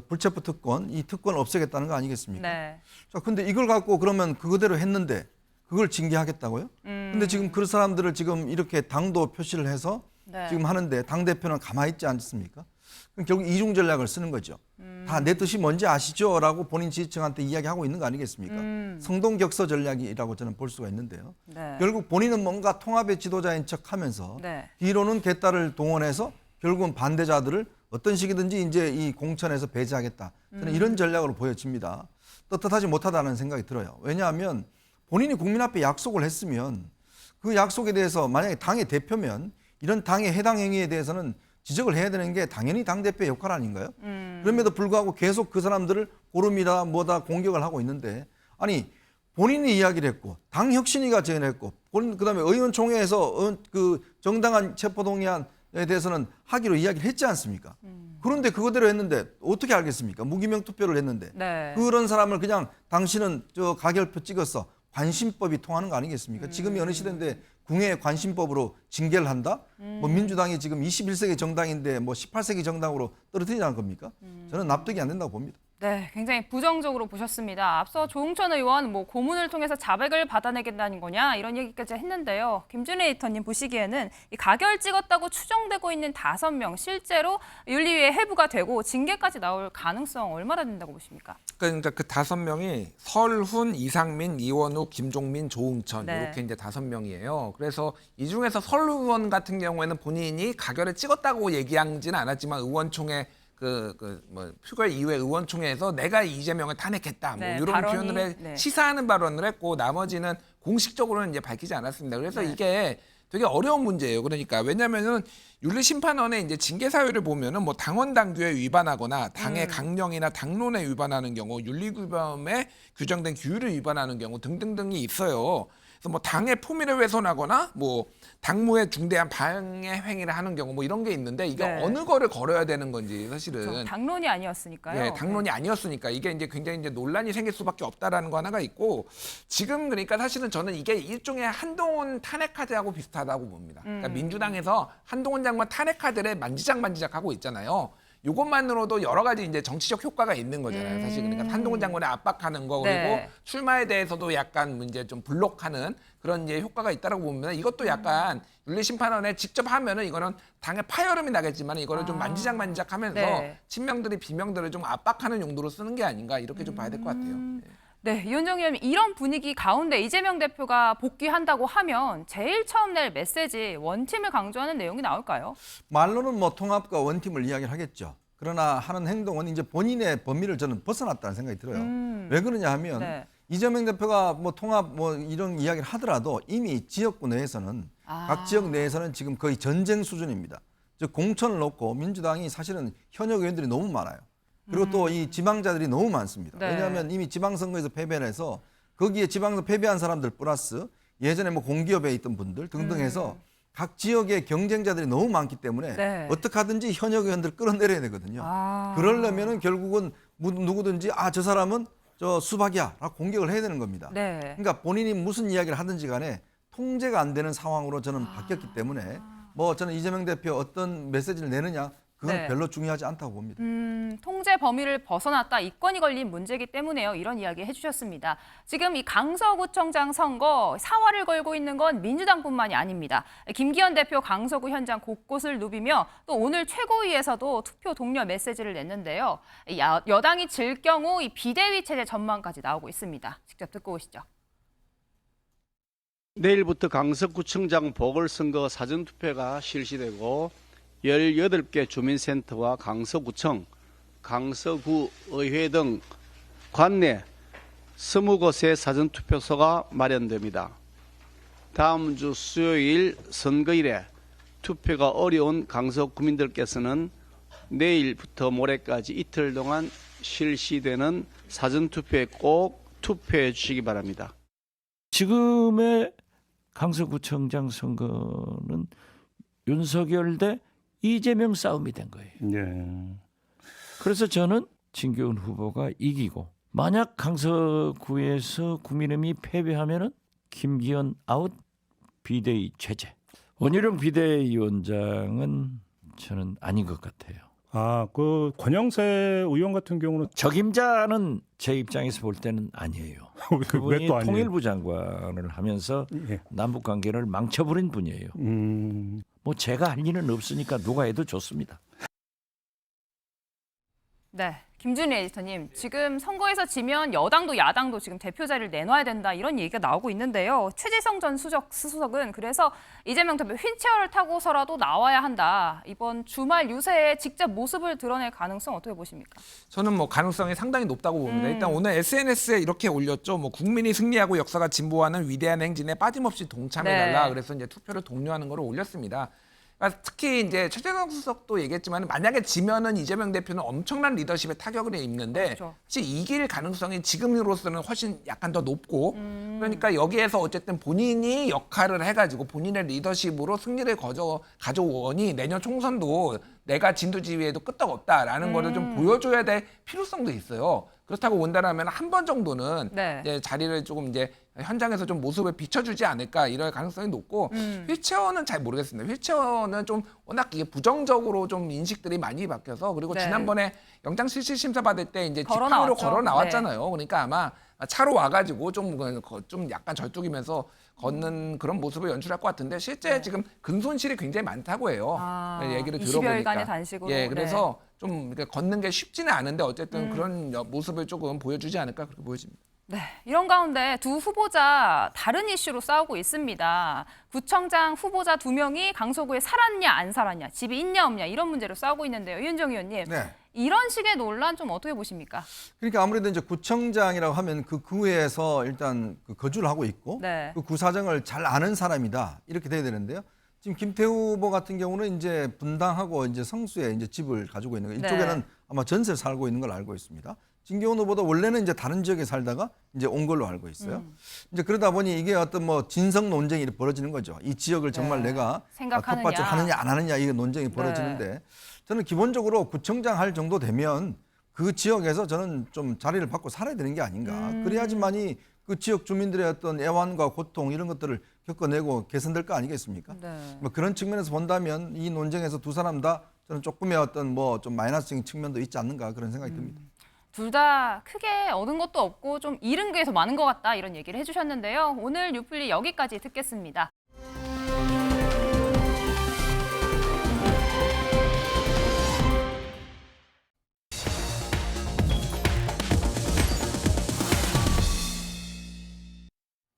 불체포 특권, 이 특권을 없애겠다는 거 아니겠습니까? 네. 자, 근데 이걸 갖고 그러면 그거대로 했는데 그걸 징계하겠다고요? 근데 지금 그 사람들을 지금 이렇게 당도 표시를 해서 네. 지금 하는데 당대표는 가만히 있지 않습니까? 그럼 결국 이중 전략을 쓰는 거죠. 다 내 뜻이 뭔지 아시죠? 라고 본인 지지층한테 이야기하고 있는 거 아니겠습니까? 성동격서 전략이라고 저는 볼 수가 있는데요. 네. 결국 본인은 뭔가 통합의 지도자인 척하면서 네. 뒤로는 개딸을 동원해서 결국은 반대자들을 어떤 식이든지 이제 이 공천에서 배제하겠다. 저는 이런 전략으로 보여집니다. 떳떳하지 못하다는 생각이 들어요. 왜냐하면 본인이 국민 앞에 약속을 했으면 그 약속에 대해서 만약에 당의 대표면 이런 당의 해당 행위에 대해서는 지적을 해야 되는 게 당연히 당대표의 역할 아닌가요? 그럼에도 불구하고 계속 그 사람들을 고름이다 뭐다 공격을 하고 있는데 아니 본인이 이야기를 했고 당 혁신위가 제안했고 그다음에 의원총회에서 그 정당한 체포동의안에 대해서는 하기로 이야기를 했지 않습니까? 그런데 그거대로 했는데 어떻게 알겠습니까? 무기명 투표를 했는데 네. 그런 사람을 그냥 당신은 저 가결표 찍었어. 관심법이 통하는 거 아니겠습니까? 지금이 어느 시대인데 궁예 관심법으로 징계를 한다? 뭐 민주당이 지금 21세기 정당인데 뭐 18세기 정당으로 떨어뜨리자는 겁니까? 저는 납득이 안 된다고 봅니다. 네, 굉장히 부정적으로 보셨습니다. 앞서 조응천 의원 뭐 고문을 통해서 자백을 받아내겠다는 거냐 이런 얘기까지 했는데요. 김준일 에디터님 보시기에는 이 가결 찍었다고 추정되고 있는 5명 실제로 윤리위에 회부가 되고 징계까지 나올 가능성 얼마나 된다고 보십니까? 그러니까 그 5명이 설훈, 이상민, 이원욱, 김종민, 조응천 네. 이렇게 이제 5명이에요. 그래서 이 중에서 설훈 의원 같은 경우에는 본인이 가결을 찍었다고 얘기하지는 않았지만 의원총회 뭐 표결 이후에 의원총회에서 내가 이재명을 탄핵했다 뭐 네, 이런 발언이, 표현을 네. 시사하는 발언을 했고 나머지는 공식적으로는 이제 밝히지 않았습니다. 그래서 이게 되게 어려운 문제예요. 그러니까 왜냐면은 윤리심판원의 이제 징계 사유를 보면은 뭐 당원 당규에 위반하거나 당의 강령이나 당론에 위반하는 경우, 윤리규범에 규정된 규율을 위반하는 경우 등등등이 있어요. 그래서 뭐 당의 품위를 훼손하거나 뭐 당무에 중대한 방해 행위를 하는 경우 뭐 이런 게 있는데 이게 네. 어느 거를 걸어야 되는 건지 사실은 그렇죠. 당론이 아니었으니까요. 예, 당론이 아니었으니까 이게 이제 굉장히 이제 논란이 생길 수밖에 없다라는 거 하나가 있고 지금 그러니까 사실은 저는 이게 일종의 한동훈 탄핵카드하고 비슷하다고 봅니다. 그러니까 민주당에서 한동훈 장관 탄핵카드를 만지작 하고 있잖아요. 이것만으로도 여러 가지 이제 정치적 효과가 있는 거잖아요. 사실 그러니까 한동훈 장관을 압박하는 거 그리고 네. 출마에 대해서도 약간 이제 좀 블록하는 그런 이제 효과가 있다라고 봅니다. 이것도 약간 윤리심판원에 직접 하면은 이거는 당의 파열음이 나겠지만 이거를 좀 만지작하면서 네. 친명들이 비명들을 좀 압박하는 용도로 쓰는 게 아닌가 이렇게 좀 봐야 될 것 같아요. 네, 이현정 의원님 이런 분위기 가운데 이재명 대표가 복귀한다고 하면 제일 처음 낼 메시지 원팀을 강조하는 내용이 나올까요? 말로는 뭐 통합과 원팀을 이야기를 하겠죠. 그러나 하는 행동은 이제 본인의 범위를 저는 벗어났다는 생각이 들어요. 왜 그러냐 하면 네. 이재명 대표가 뭐 통합 뭐 이런 이야기를 하더라도 이미 지역구 내에서는 각 지역 내에서는 지금 거의 전쟁 수준입니다. 즉 공천을 놓고 민주당이 사실은 현역 의원들이 너무 많아요. 그리고 또 이 지방자들이 너무 많습니다. 네. 왜냐하면 이미 지방선거에서 패배를 해서 거기에 지방선거 패배한 사람들 플러스 예전에 뭐 공기업에 있던 분들 등등 해서 각 지역의 경쟁자들이 너무 많기 때문에 네. 어떻게 하든지 현역 의원들 끌어내려야 되거든요. 그러려면은 결국은 누구든지 저 사람은 저 수박이야 라고 공격을 해야 되는 겁니다. 네. 그러니까 본인이 무슨 이야기를 하든지 간에 통제가 안 되는 상황으로 저는 바뀌었기 때문에 뭐 저는 이재명 대표 어떤 메시지를 내느냐 그건 네. 별로 중요하지 않다고 봅니다. 통제 범위를 벗어났다 이권이 걸린 문제이기 때문에요. 이런 이야기 해주셨습니다. 지금 이 강서구청장 선거 사활을 걸고 있는 건 민주당뿐만이 아닙니다. 김기현 대표 강서구 현장 곳곳을 누비며 또 오늘 최고위에서도 투표 독려 메시지를 냈는데요. 여당이 질 경우 이 비대위 체제 전망까지 나오고 있습니다. 직접 듣고 오시죠. 내일부터 강서구청장 보궐선거 사전투표가 실시되고 18개 주민센터와 강서구청, 강서구의회 등 관내 20곳의 사전투표소가 마련됩니다. 다음 주 수요일 선거일에 투표가 어려운 강서구민들께서는 내일부터 모레까지 이틀 동안 실시되는 사전투표에 꼭 투표해 주시기 바랍니다. 지금의 강서구청장 선거는 윤석열 대 이재명 싸움이 된 거예요. 네. 그래서 저는 진교훈 후보가 이기고 만약 강서구에서 국민의힘이 패배하면은 김기현 아웃, 비대위 제재. 원희룡 비대위원장은 저는 아닌 것 같아요. 그 권영세 의원 같은 경우는 적임자는 제 입장에서 볼 때는 아니에요. 그분이 왜 또 아니에요? 통일부 장관을 하면서 남북 관계를 망쳐버린 분이에요. 뭐 제가 할 일은 없으니까 누가 해도 좋습니다. 네, 김준일 에디터님, 지금 선거에서 지면 여당도 야당도 지금 대표 자리를 내놔야 된다 이런 얘기가 나오고 있는데요. 최재성 전 수석은 그래서 이재명 대표 휠체어를 타고서라도 나와야 한다. 이번 주말 유세에 직접 모습을 드러낼 가능성 어떻게 보십니까? 저는 뭐 가능성이 상당히 높다고 봅니다. 일단 오늘 SNS에 이렇게 올렸죠. 뭐 국민이 승리하고 역사가 진보하는 위대한 행진에 빠짐없이 동참해달라. 네. 그래서 이제 투표를 독려하는 거를 올렸습니다. 그러니까 특히 이제 최재성 수석도 얘기했지만 만약에 지면은 이재명 대표는 엄청난 리더십에 타격을 입는데 사실 이길 가능성이 지금으로서는 훨씬 약간 더 높고 그러니까 여기에서 어쨌든 본인이 역할을 해가지고 본인의 리더십으로 승리를 가져오니 내년 총선도 내가 진두지휘에도 끄떡없다라는 거를 좀 보여줘야 될 필요성도 있어요. 그렇다고 본다라면 한 번 정도는 이제 자리를 조금 이제 현장에서 좀 모습을 비춰주지 않을까 이럴 가능성이 높고 휠체어는 잘 모르겠습니다. 휠체어는 좀 워낙 이게 부정적으로 좀 인식들이 많이 바뀌어서 그리고 지난번에 영장실질심사 받을 때 이제 지팡이로 걸어 나왔잖아요. 그러니까 아마 차로 와가지고 좀 약간 절뚝이면서 걷는 그런 모습을 연출할 것 같은데 실제 지금 근손실이 굉장히 많다고 해요. 얘기를 들어보니까. 20여일간의 단식으로. 그래서 좀 걷는 게 쉽지는 않은데 어쨌든 그런 모습을 조금 보여주지 않을까 그렇게 보여집니다. 네, 이런 가운데 두 후보자 다른 이슈로 싸우고 있습니다. 구청장 후보자 2명이 강서구에 살았냐 안 살았냐, 집이 있냐 없냐 이런 문제로 싸우고 있는데요. 이은정 의원님, 이런 식의 논란 좀 어떻게 보십니까? 그러니까 아무래도 이제 구청장이라고 하면 그 구에서 일단 그 거주를 하고 있고 그 구 사정을 잘 아는 사람이다 이렇게 돼야 되는데요. 지금 김태우 후보 같은 경우는 이제 분당하고 이제 성수에 이제 집을 가지고 있는 거예요. 이쪽에는 아마 전세 살고 있는 걸 알고 있습니다. 진경훈 후보도 원래는 이제 다른 지역에 살다가 이제 온 걸로 알고 있어요. 이제 그러다 보니 이게 어떤 뭐 진성 논쟁이 벌어지는 거죠. 이 지역을 정말 내가 텃밭을 하느냐 안 하느냐 이게 논쟁이 벌어지는데 저는 기본적으로 구청장 할 정도 되면 그 지역에서 저는 좀 자리를 받고 살아야 되는 게 아닌가. 그래야지만이 그 지역 주민들의 어떤 애환과 고통 이런 것들을 겪어내고 개선될 거 아니겠습니까? 뭐 그런 측면에서 본다면 이 논쟁에서 두 사람 다 저는 조금의 어떤 뭐 좀 마이너스적인 측면도 있지 않는가 그런 생각이 듭니다. 둘 다 크게 얻은 것도 없고 좀 잃은 게 더 많은 것 같다 이런 얘기를 해주셨는데요. 오늘 뉴플리 여기까지 듣겠습니다.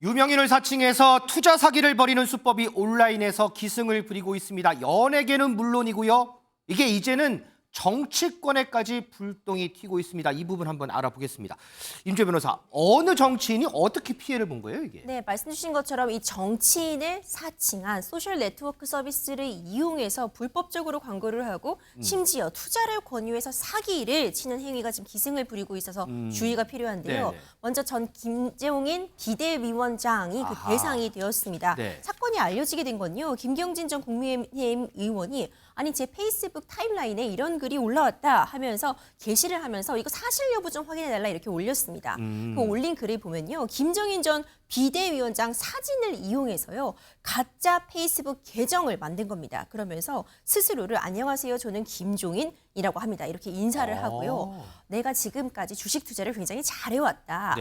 유명인을 사칭해서 투자 사기를 벌이는 수법이 온라인에서 기승을 부리고 있습니다. 연예계는 물론이고요. 이게 이제는 정치권에까지 불똥이 튀고 있습니다. 이 부분 한번 알아보겠습니다. 임주혜 변호사, 어느 정치인이 어떻게 피해를 본 거예요, 이게? 네, 말씀 주신 것처럼 이 정치인을 사칭한 소셜 네트워크 서비스를 이용해서 불법적으로 광고를 하고 심지어 투자를 권유해서 사기를 치는 행위가 지금 기승을 부리고 있어서 주의가 필요한데요. 먼저 전 김종인 비대위원장이 그 대상이 되었습니다. 사건이 알려지게 된 건요. 김경진 전 국민의힘 의원이 아니 제 페이스북 타임라인에 이런 글이 올라왔다 하면서 게시를 하면서 이거 사실 여부 좀 확인해달라 이렇게 올렸습니다. 그 올린 글을 보면요. 김정인 전 비대위원장 사진을 이용해서요. 가짜 페이스북 계정을 만든 겁니다. 그러면서 스스로를 안녕하세요. 저는 김종인이라고 합니다. 이렇게 인사를 하고요. 내가 지금까지 주식 투자를 굉장히 잘해왔다.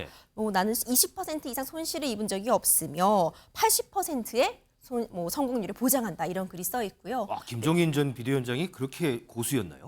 나는 20% 이상 손실을 입은 적이 없으며 80%의 성공률을 보장한다 이런 글이 써 있고요. 와, 김종인 전 비대위원장이 그렇게 고수였나요?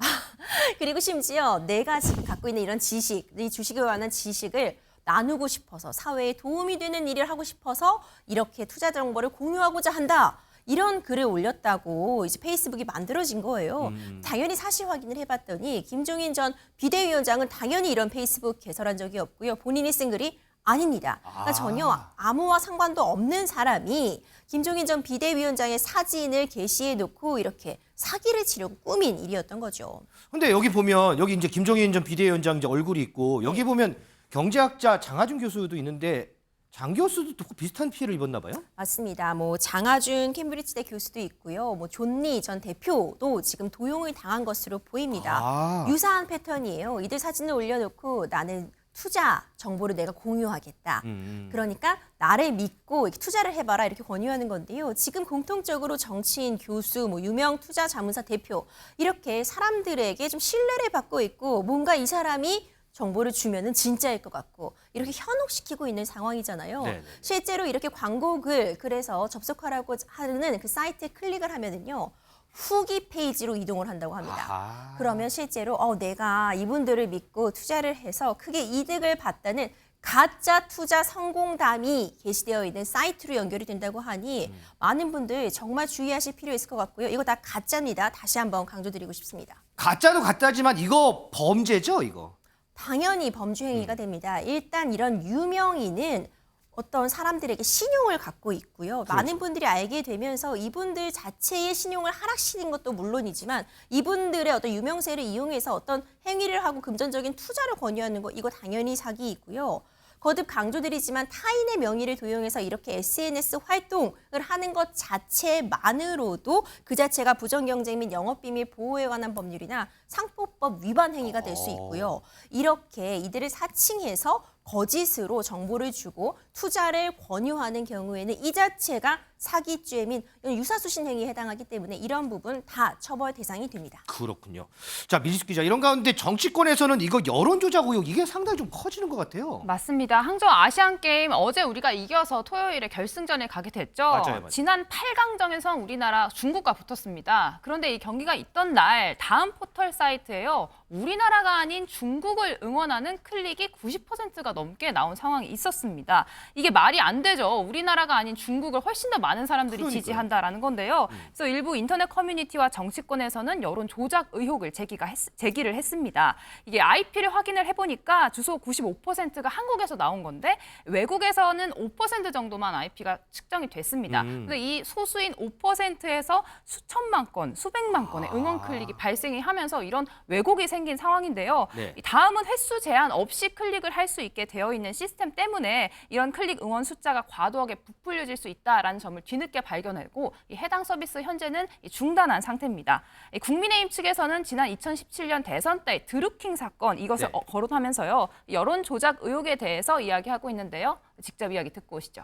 그리고 심지어 내가 지금 갖고 있는 이런 지식, 이 주식에 관한 지식을 나누고 싶어서 사회에 도움이 되는 일을 하고 싶어서 이렇게 투자 정보를 공유하고자 한다. 이런 글을 올렸다고 이제 페이스북이 만들어진 거예요. 당연히 사실 확인을 해봤더니 김종인 전 비대위원장은 당연히 이런 페이스북 개설한 적이 없고요. 본인이 쓴 글이 아닙니다. 그러니까 전혀 아무와 상관도 없는 사람이 김종인 전 비대위원장의 사진을 게시해 놓고 이렇게 사기를 치려고 꾸민 일이었던 거죠. 근데 여기 보면 여기 이제 김종인 전 비대위원장 이제 얼굴이 있고 여기 보면 경제학자 장하준 교수도 있는데 장 교수도 비슷한 피해를 입었나 봐요? 맞습니다. 장하준 캠브리지대 교수도 있고요. 존리 전 대표도 지금 도용을 당한 것으로 보입니다. 유사한 패턴이에요. 이들 사진을 올려놓고 나는 투자 정보를 내가 공유하겠다. 그러니까 나를 믿고 이렇게 투자를 해봐라 이렇게 권유하는 건데요. 지금 공통적으로 정치인, 교수, 뭐 유명 투자 자문사 대표 이렇게 사람들에게 좀 신뢰를 받고 있고 뭔가 이 사람이 정보를 주면은 진짜일 것 같고 이렇게 현혹시키고 있는 상황이잖아요. 네네. 실제로 이렇게 광고글 그래서 접속하라고 하는 그 사이트에 클릭을 하면은요. 후기 페이지로 이동을 한다고 합니다. 그러면 실제로 내가 이분들을 믿고 투자를 해서 크게 이득을 봤다는 가짜 투자 성공담이 게시되어 있는 사이트로 연결이 된다고 하니 많은 분들 정말 주의하실 필요 있을 것 같고요. 이거 다 가짜입니다. 다시 한번 강조드리고 싶습니다. 가짜도 가짜지만 이거 범죄죠, 이거? 당연히 범죄 행위가 됩니다. 일단 이런 유명인은 어떤 사람들에게 신용을 갖고 있고요. 그렇죠. 많은 분들이 알게 되면서 이분들 자체의 신용을 하락시킨 것도 물론이지만 이분들의 어떤 유명세를 이용해서 어떤 행위를 하고 금전적인 투자를 권유하는 거 이거 당연히 사기이고요. 거듭 강조드리지만 타인의 명의를 도용해서 이렇게 SNS 활동을 하는 것 자체만으로도 그 자체가 부정경쟁 및 영업비밀 보호에 관한 법률이나 상표법 위반 행위가 될 수 있고요. 이렇게 이들을 사칭해서 거짓으로 정보를 주고 투자를 권유하는 경우에는 이 자체가 사기죄 및 유사수신 행위에 해당하기 때문에 이런 부분 다 처벌 대상이 됩니다. 그렇군요. 자, 민식 기자, 이런 가운데 정치권에서는 이거 여론조작 의혹 이게 상당히 좀 커지는 것 같아요. 맞습니다. 항저우 아시안게임 어제 우리가 이겨서 토요일에 결승전에 가게 됐죠. 맞아요. 지난 8강전에서 우리나라 중국과 붙었습니다. 그런데 이 경기가 있던 날 다음 포털 사이트에요. 우리나라가 아닌 중국을 응원하는 클릭이 90%가 넘게 나온 상황이 있었습니다. 이게 말이 안 되죠. 우리나라가 아닌 중국을 훨씬 더 많은 사람들이 그러니까요. 지지한다라는 건데요. 그래서 일부 인터넷 커뮤니티와 정치권에서는 여론 조작 의혹을 제기를 했습니다. 이게 IP를 확인을 해보니까 주소 95%가 한국에서 나온 건데 외국에서는 5% 정도만 IP가 측정이 됐습니다. 근데 이 소수인 5%에서 수천만 건, 수백만 건의 응원 클릭이 발생이 하면서 이런 왜곡이 생긴 상황인데요. 네. 다음은 횟수 제한 없이 클릭을 할 수 있게 되어 있는 시스템 때문에 이런 클릭 응원 숫자가 과도하게 부풀려질 수 있다라는 점을 뒤늦게 발견하고 이 해당 서비스 현재는 중단한 상태입니다. 국민의힘 측에서는 지난 2017년 대선 때 드루킹 사건 이것을 네. 거론하면서요. 여론 조작 의혹에 대해서 이야기하고 있는데요. 직접 이야기 듣고 오시죠.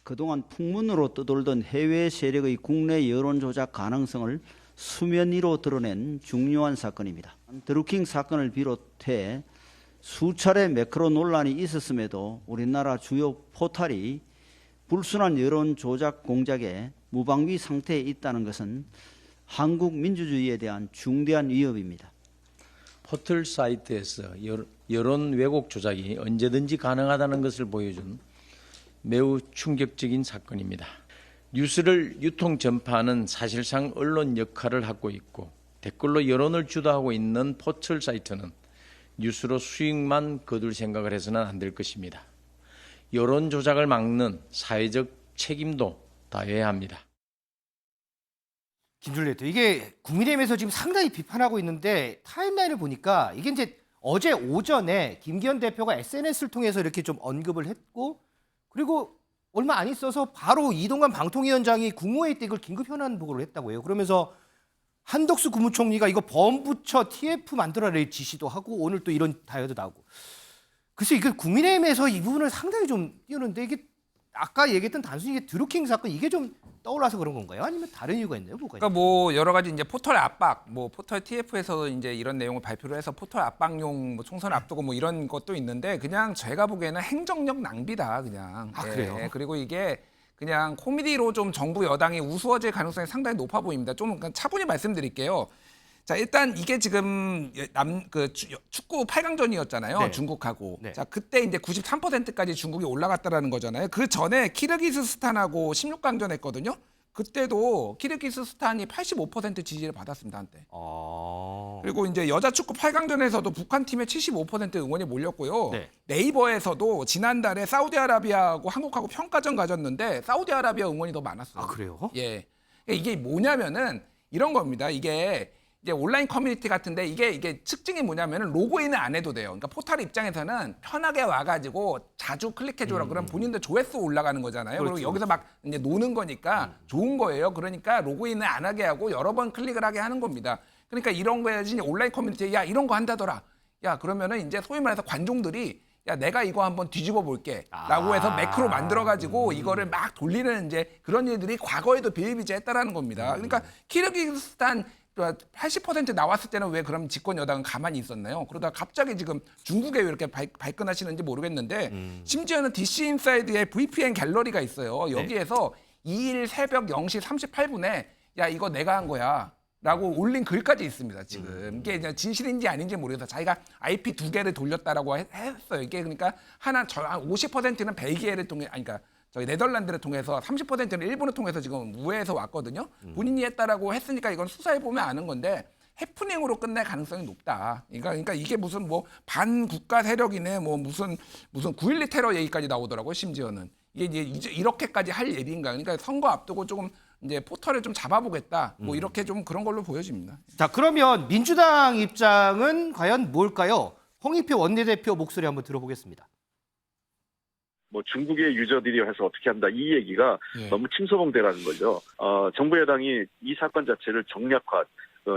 그동안 풍문으로 떠돌던 해외 세력의 국내 여론 조작 가능성을 수면 위로 드러낸 중요한 사건입니다. 드루킹 사건을 비롯해 수차례 매크로 논란이 있었음에도 우리나라 주요 포털이 불순한 여론 조작 공작에 무방비 상태에 있다는 것은 한국 민주주의에 대한 중대한 위협입니다. 포털 사이트에서 여론 왜곡 조작이 언제든지 가능하다는 것을 보여준 매우 충격적인 사건입니다. 뉴스를 유통 전파하는 사실상 언론 역할을 하고 있고 댓글로 여론을 주도하고 있는 포털 사이트는 뉴스로 수익만 거둘 생각을 해서는 안 될 것입니다. 여론 조작을 막는 사회적 책임도 다해야 합니다. 김준일 대표, 이게 국민의힘에서 지금 상당히 비판하고 있는데 타임라인을 보니까 이게 이제 어제 오전에 김기현 대표가 SNS를 통해서 이렇게 좀 언급을 했고 그리고 얼마 안 있어서 바로 이동관 방통위원장이 국무회의 때 이걸 긴급 현안 보고를 했다고 해요. 그러면서 한덕수 국무총리가 이거 범부처 TF 만들어낼 지시도 하고 오늘 또 이런 다이어도 나오고. 글쎄 이게 국민의힘에서 이 부분을 상당히 좀 띄우는데 이게 아까 얘기했던 단순히 이게 드루킹 사건 이게 좀 떠올라서 그런 건가요? 아니면 다른 이유가 있나요? 뭐가 그러니까 뭐 여러 가지 이제 포털 압박, 뭐 포털 TF에서도 이제 이런 내용을 발표를 해서 포털 압박용 뭐 총선 앞두고 뭐 이런 것도 있는데 그냥 제가 보기에는 행정력 낭비다 그냥. 아, 그래요? 그리고 이게 그냥 코미디로 좀 정부 여당이 우스워질 가능성이 상당히 높아 보입니다. 좀 차분히 말씀드릴게요. 자, 일단 이게 지금 축구 8강전이었잖아요. 네. 중국하고. 네. 자, 그때 이제 93%까지 중국이 올라갔다라는 거잖아요. 그 전에 키르기스스탄하고 16강전 했거든요. 그때도 키르기스스탄이 85% 지지를 받았습니다, 한때. 그리고 이제 여자 축구 8강전에서도 북한 팀에 75% 응원이 몰렸고요. 네. 네이버에서도 지난달에 사우디아라비아하고 한국하고 평가전 가졌는데 사우디아라비아 응원이 더 많았어요. 아, 그래요? 예. 이게 뭐냐면은 이런 겁니다. 이게 이제 온라인 커뮤니티 같은데 이게 특징이 뭐냐면은 로그인을 안 해도 돼요. 그러니까 포털 입장에서는 편하게 와가지고 자주 클릭해줘라. 그럼 본인들 조회수 올라가는 거잖아요. 그렇죠. 그리고 여기서 막 이제 노는 거니까 좋은 거예요. 그러니까 로그인을 안 하게 하고 여러 번 클릭을 하게 하는 겁니다. 그러니까 이런 거에 온라인 커뮤니티에 야 이런 거 한다더라. 야 그러면은 이제 소위 말해서 관종들이 야 내가 이거 한번 뒤집어 볼게라고 해서 매크로 만들어가지고 이거를 막 돌리는 이제 그런 일들이 과거에도 비일비재했다라는 겁니다. 그러니까 키르기스스탄 80% 나왔을 때는 왜 그럼 집권 여당은 가만히 있었나요? 그러다가 갑자기 지금 중국에 왜 이렇게 발끈하시는지 모르겠는데 심지어는 DC 인사이드에 VPN 갤러리가 있어요. 여기에서 2일 새벽 0시 38분에 야 이거 내가 한 거야. 라고 올린 글까지 있습니다. 지금 이게 이제 진실인지 아닌지 모르겠어서 자기가 IP 2개를 돌렸다라고 했어요. 이게 그러니까 한 50%는 벨기에를 통해, 아니 그러니까 저희 네덜란드를 통해서 30%는 일본을 통해서 지금 우회해서 왔거든요. 본인이 했다라고 했으니까 이건 수사해 보면 아는 건데 해프닝으로 끝낼 가능성이 높다. 그러니까 이게 무슨 뭐 반국가 세력이네, 뭐 무슨 9.12 테러 얘기까지 나오더라고요. 심지어는 이게 이제 이렇게까지 할 얘기인가? 그러니까 선거 앞두고 조금 이제 포털을 좀 잡아보겠다. 뭐 이렇게 좀 그런 걸로 보여집니다. 자, 그러면 민주당 입장은 과연 뭘까요? 홍익표 원내대표 목소리 한번 들어보겠습니다. 뭐 중국의 유저들이 해서 어떻게 한다 이 얘기가 너무 침소봉대라는 거죠. 정부 여당이 이 사건 자체를 정략화,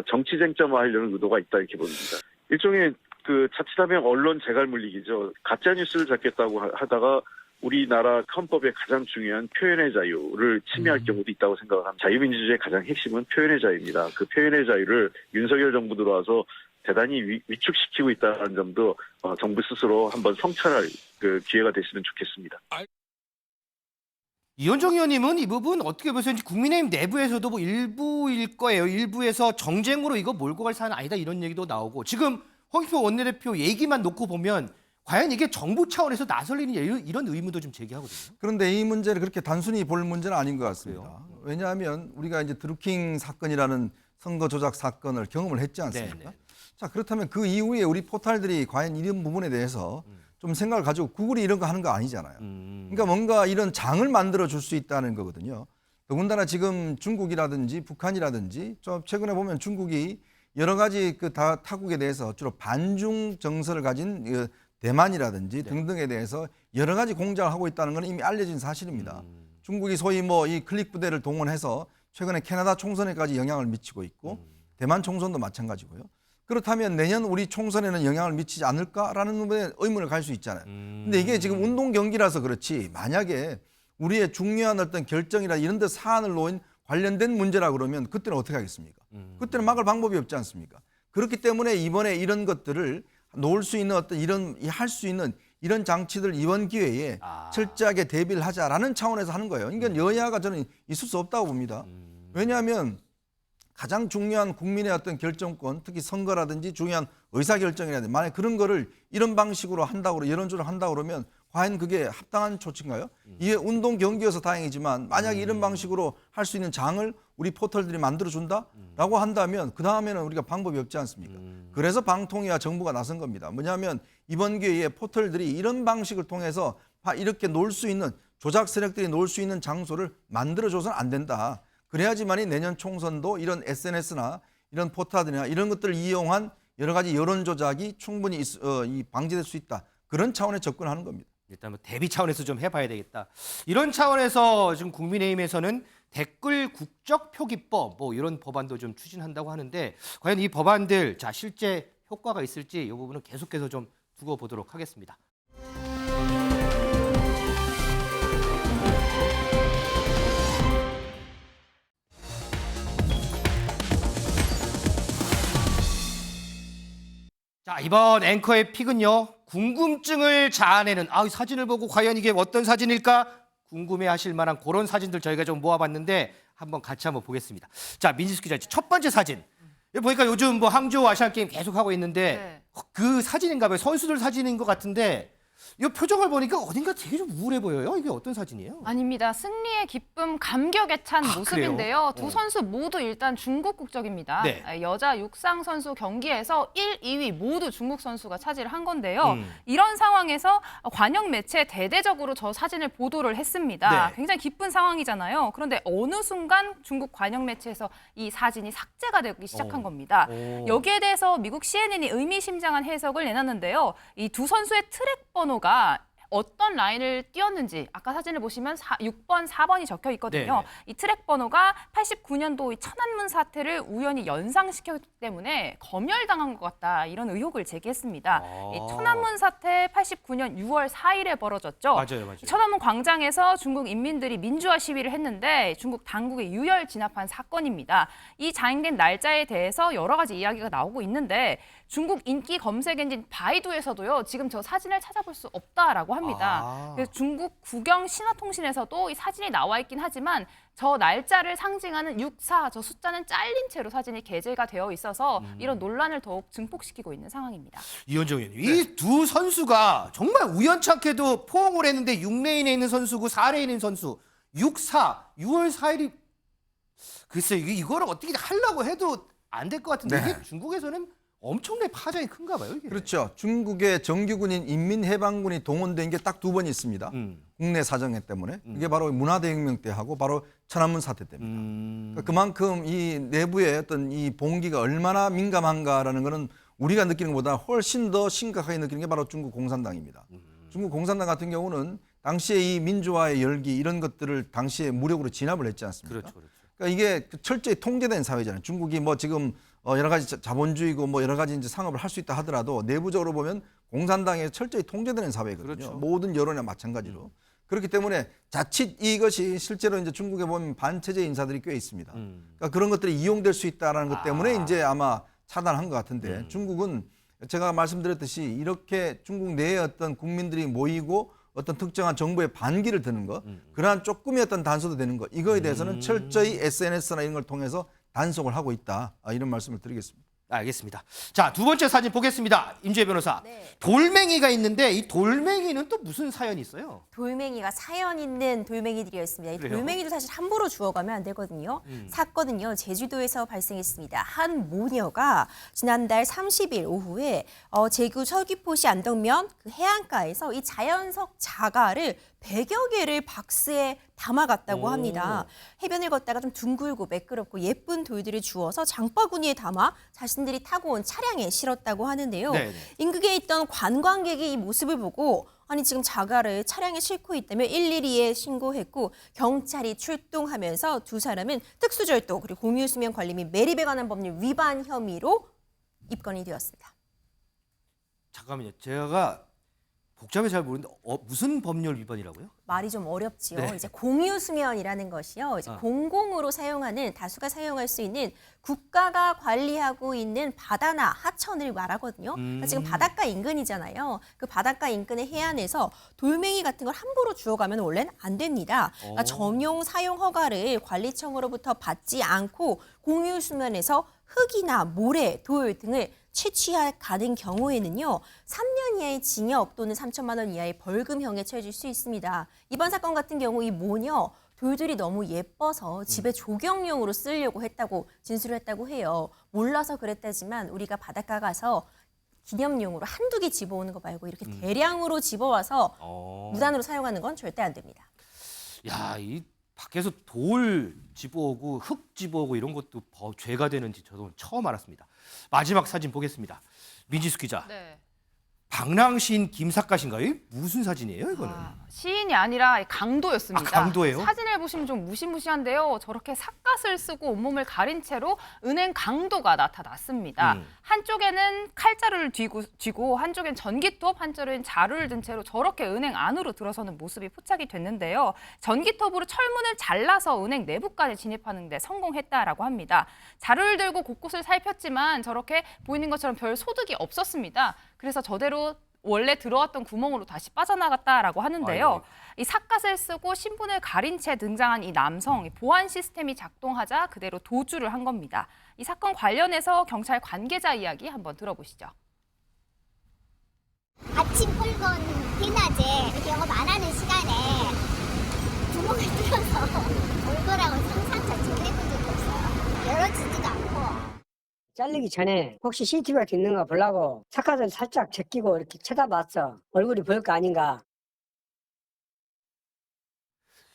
정치 쟁점화하려는 의도가 있다 이렇게 봅니다. 일종의 그 자칫하면 언론 재갈 물리기죠. 가짜 뉴스를 잡겠다고 하다가 우리나라 헌법의 가장 중요한 표현의 자유를 침해할 경우도 있다고 생각을 합니다. 자유민주주의의 가장 핵심은 표현의 자유입니다. 그 표현의 자유를 윤석열 정부 들어와서 대단히 위축시키고 있다는 점도 정부 스스로 한번 성찰할 그 기회가 됐으면 좋겠습니다. 이현정 의원님은 이 부분 어떻게 보세요? 국민의힘 내부에서도 뭐 일부일 거예요. 일부에서 정쟁으로 이거 몰고 갈 사안 아니다 이런 얘기도 나오고 지금 홍익표 원내대표 얘기만 놓고 보면 과연 이게 정부 차원에서 나설 일이냐 이런 의문도 좀 제기하거든요. 그런데 이 문제를 그렇게 단순히 볼 문제는 아닌 것 같습니다. 왜냐하면 우리가 이제 드루킹 사건이라는 선거 조작 사건을 경험을 했지 않습니까? 네네. 자, 그렇다면 그 이후에 우리 포털들이 과연 이런 부분에 대해서 좀 생각을 가지고 구글이 이런 거 하는 거 아니잖아요. 그러니까 뭔가 이런 장을 만들어 줄 수 있다는 거거든요. 더군다나 지금 중국이라든지 북한이라든지 좀 최근에 보면 중국이 여러 가지 그 타국에 대해서 주로 반중 정서를 가진 대만이라든지 등등에 대해서 여러 가지 공작을 하고 있다는 건 이미 알려진 사실입니다. 중국이 소위 뭐 이 클릭 부대를 동원해서 최근에 캐나다 총선에까지 영향을 미치고 있고 대만 총선도 마찬가지고요. 그렇다면 내년 우리 총선에는 영향을 미치지 않을까라는 부분에 의문을 갈 수 있잖아요. 근데 이게 지금 운동 경기라서 그렇지 만약에 우리의 중요한 어떤 결정이나 이런 데 사안을 놓은 관련된 문제라 그러면 그때는 어떻게 하겠습니까? 그때는 막을 방법이 없지 않습니까? 그렇기 때문에 이번에 이런 것들을 놓을 수 있는 어떤 이런 할 수 있는 이런 장치들 이번 기회에 철저하게 대비를 하자라는 차원에서 하는 거예요. 그러니까 여야가 저는 있을 수 없다고 봅니다. 왜냐하면 가장 중요한 국민의 어떤 결정권, 특히 선거라든지 중요한 의사결정이라든지 만약 그런 거를 이런 방식으로 한다고 여론조를 한다고 그러면 과연 그게 합당한 조치인가요? 이게 운동 경기여서 다행이지만 만약에 이런 방식으로 할 수 있는 장을 우리 포털들이 만들어준다라고 한다면 그 다음에는 우리가 방법이 없지 않습니까? 그래서 방통위와 정부가 나선 겁니다. 뭐냐면 이번 기회에 포털들이 이런 방식을 통해서 이렇게 놀 수 있는 조작 세력들이 놀 수 있는 장소를 만들어줘서는 안 된다. 그래야지만이 내년 총선도 이런 SNS나 이런 포털들이나 이런 것들을 이용한 여러 가지 여론 조작이 충분히 방지될 수 있다. 그런 차원에 접근하는 겁니다. 일단 뭐 대비 차원에서 좀 해봐야 되겠다. 이런 차원에서 지금 국민의힘에서는 댓글 국적 표기법 뭐 이런 법안도 좀 추진한다고 하는데 과연 이 법안들 자 실제 효과가 있을지 이 부분은 계속해서 좀 두고 보도록 하겠습니다. 자, 이번 앵커의 픽은요. 궁금증을 자아내는 사진을 보고 과연 이게 어떤 사진일까 궁금해하실 만한 그런 사진들 저희가 좀 모아봤는데 한번 같이 한번 보겠습니다. 자, 민지수 기자 첫 번째 사진. 여기 보니까 요즘 뭐 항저우 아시안 게임 계속 하고 있는데 그 사진인가 봐요. 선수들 사진인 것 같은데 이 표정을 보니까 어딘가 되게 좀 우울해 보여요. 이게 어떤 사진이에요? 아닙니다. 승리의 기쁨, 감격에 찬 모습인데요. 두 선수 모두 일단 중국 국적입니다. 네. 여자 육상 선수 경기에서 1, 2위 모두 중국 선수가 차지를 한 건데요. 이런 상황에서 관영 매체 대대적으로 저 사진을 보도를 했습니다. 네. 굉장히 기쁜 상황이잖아요. 그런데 어느 순간 중국 관영 매체에서 이 사진이 삭제가 되기 시작한 겁니다. 여기에 대해서 미국 CNN이 의미심장한 해석을 내놨는데요. 이 두 선수의 트랙 번호가 어떤 라인을 띄었는지 아까 사진을 보시면 6번, 4번이 적혀 있거든요. 네. 이 트랙 번호가 89년도 이 천안문 사태를 우연히 연상시켰기 때문에 검열당한 것 같다 이런 의혹을 제기했습니다. 이 천안문 사태 89년 6월 4일에 벌어졌죠. 맞아요. 천안문 광장에서 중국 인민들이 민주화 시위를 했는데 중국 당국에 유혈 진압한 사건입니다. 이 자행된 날짜에 대해서 여러 가지 이야기가 나오고 있는데 중국 인기 검색 엔진 바이두에서도요. 지금 저 사진을 찾아볼 수 없다라고 합니다. 그래서 중국 국영 신화통신에서도 이 사진이 나와 있긴 하지만 저 날짜를 상징하는 64, 저 숫자는 잘린 채로 사진이 게재가 되어 있어서 이런 논란을 더욱 증폭시키고 있는 상황입니다. 이현정 의원님, 이 두 선수가 정말 우연찮게도 포옹을 했는데 6레인에 있는 선수고 4레인에 있는 선수 6월 4일이 글쎄 이거를 어떻게 하려고 해도 안 될 것 같은데 네. 이게 중국에서는 엄청나게 파장이 큰가 봐요. 이게. 그렇죠. 중국의 정규군인 인민해방군이 동원된 게 딱 2번 있습니다. 국내 사정에 때문에. 그게 바로 문화대혁명 때하고 바로 천안문 사태 때입니다. 그러니까 그만큼 이 내부의 어떤 이 봉기가 얼마나 민감한가라는 거는 우리가 느끼는 것보다 훨씬 더 심각하게 느끼는 게 바로 중국 공산당입니다. 중국 공산당 같은 경우는 당시에 이 민주화의 열기 이런 것들을 당시에 무력으로 진압을 했지 않습니까? 그렇죠. 그러니까 이게 철저히 통제된 사회잖아요. 중국이 뭐 지금 여러 가지 자본주의고 뭐 여러 가지 이제 상업을 할 수 있다 하더라도 내부적으로 보면 공산당에 철저히 통제되는 사회거든요. 그렇죠. 모든 여론이나 마찬가지로. 그렇기 때문에 자칫 이것이 실제로 이제 중국에 보면 반체제 인사들이 꽤 있습니다. 그러니까 그런 것들이 이용될 수 있다라는 것 때문에 이제 아마 차단한 것 같은데 중국은 제가 말씀드렸듯이 이렇게 중국 내에 어떤 국민들이 모이고 어떤 특정한 정부의 반기를 드는 것, 그러한 조금의 어떤 단서도 되는 것, 이거에 대해서는 철저히 SNS나 이런 걸 통해서 단속을 하고 있다. 이런 말씀을 드리겠습니다. 알겠습니다. 자, 두 번째 사진 보겠습니다. 임주혜 변호사. 돌멩이가 있는데 이 돌멩이는 또 무슨 사연이 있어요? 돌멩이가 사연 있는 돌멩이들이었습니다. 이 그래요? 돌멩이도 사실 함부로 주워가면 안 되거든요. 사건은요, 제주도에서 발생했습니다. 한 모녀가 지난달 30일 오후에 제주 서귀포시 안덕면 그 해안가에서 이 자연석 자갈을 100여 개를 박스에 담아갔다고 합니다. 해변을 걷다가 좀 둥글고 매끄럽고 예쁜 돌들을 주워서 장바구니에 담아 자신들이 타고 온 차량에 실었다고 하는데요. 네네. 인근에 있던 관광객이 이 모습을 보고 아니 지금 자갈을 차량에 싣고 있다며 112에 신고했고 경찰이 출동하면서 두 사람은 특수절도 그리고 공유수면 관리 및 매립에 관한 법률 위반 혐의로 입건이 되었습니다. 잠깐만요. 제가 복잡해 잘 모르는데 무슨 법률 위반이라고요? 말이 좀 어렵지요. 네. 이제 공유수면이라는 것이요. 이제 공공으로 사용하는 다수가 사용할 수 있는 국가가 관리하고 있는 바다나 하천을 말하거든요. 그러니까 지금 바닷가 인근이잖아요. 그 바닷가 인근의 해안에서 돌멩이 같은 걸 함부로 주워가면 원래는 안 됩니다. 그러니까 전용 사용 허가를 관리청으로부터 받지 않고 공유수면에서 흙이나 모래, 돌 등을 채취할 가는 경우에는요. 3년 이하의 징역 또는 3천만 원 이하의 벌금형에 처해질 수 있습니다. 이번 사건 같은 경우 이 모녀 돌들이 너무 예뻐서 집에 조경용으로 쓰려고 했다고 진술을 했다고 해요. 몰라서 그랬다지만 우리가 바닷가 가서 기념용으로 한두 개 집어오는 거 말고 이렇게 대량으로 집어와서 무단으로 사용하는 건 절대 안 됩니다. 야, 이 밖에서 돌 집어오고 흙 집어오고 이런 것도 죄가 되는지 저도 처음 알았습니다. 마지막 사진 보겠습니다. 민지숙 기자. 네. 방랑 시인 김삿갓인가요? 무슨 사진이에요, 이거는? 시인이 아니라 강도였습니다. 강도예요? 사진을 보시면 좀 무시무시한데요. 저렇게 삿갓을 쓰고 온몸을 가린 채로 은행 강도가 나타났습니다. 한쪽에는 칼자루를 쥐고 한쪽엔 전기톱, 한쪽엔 자루를 든 채로 저렇게 은행 안으로 들어서는 모습이 포착이 됐는데요. 전기톱으로 철문을 잘라서 은행 내부까지 진입하는 데 성공했다라고 합니다. 자루를 들고 곳곳을 살폈지만 저렇게 보이는 것처럼 별 소득이 없었습니다. 그래서 저대로 원래 들어왔던 구멍으로 다시 빠져나갔다라고 하는데요. 이 삿갓을 쓰고 신분을 가린 채 등장한 이 남성, 보안 시스템이 작동하자 그대로 도주를 한 겁니다. 이 사건 관련해서 경찰 관계자 이야기 한번 들어보시죠. 아침 붉은 비낮에 이렇게 영업 안 하는 시간에 구멍을 뚫어서 올 거라고 상상 자체를 해본 적이 없어요. 열어지지도 않고. 잘리기 전에 혹시 CCTV가 있는가 보려고 삿갓을 살짝 제끼고 이렇게 쳐다봤어. 얼굴이 보일 거 아닌가.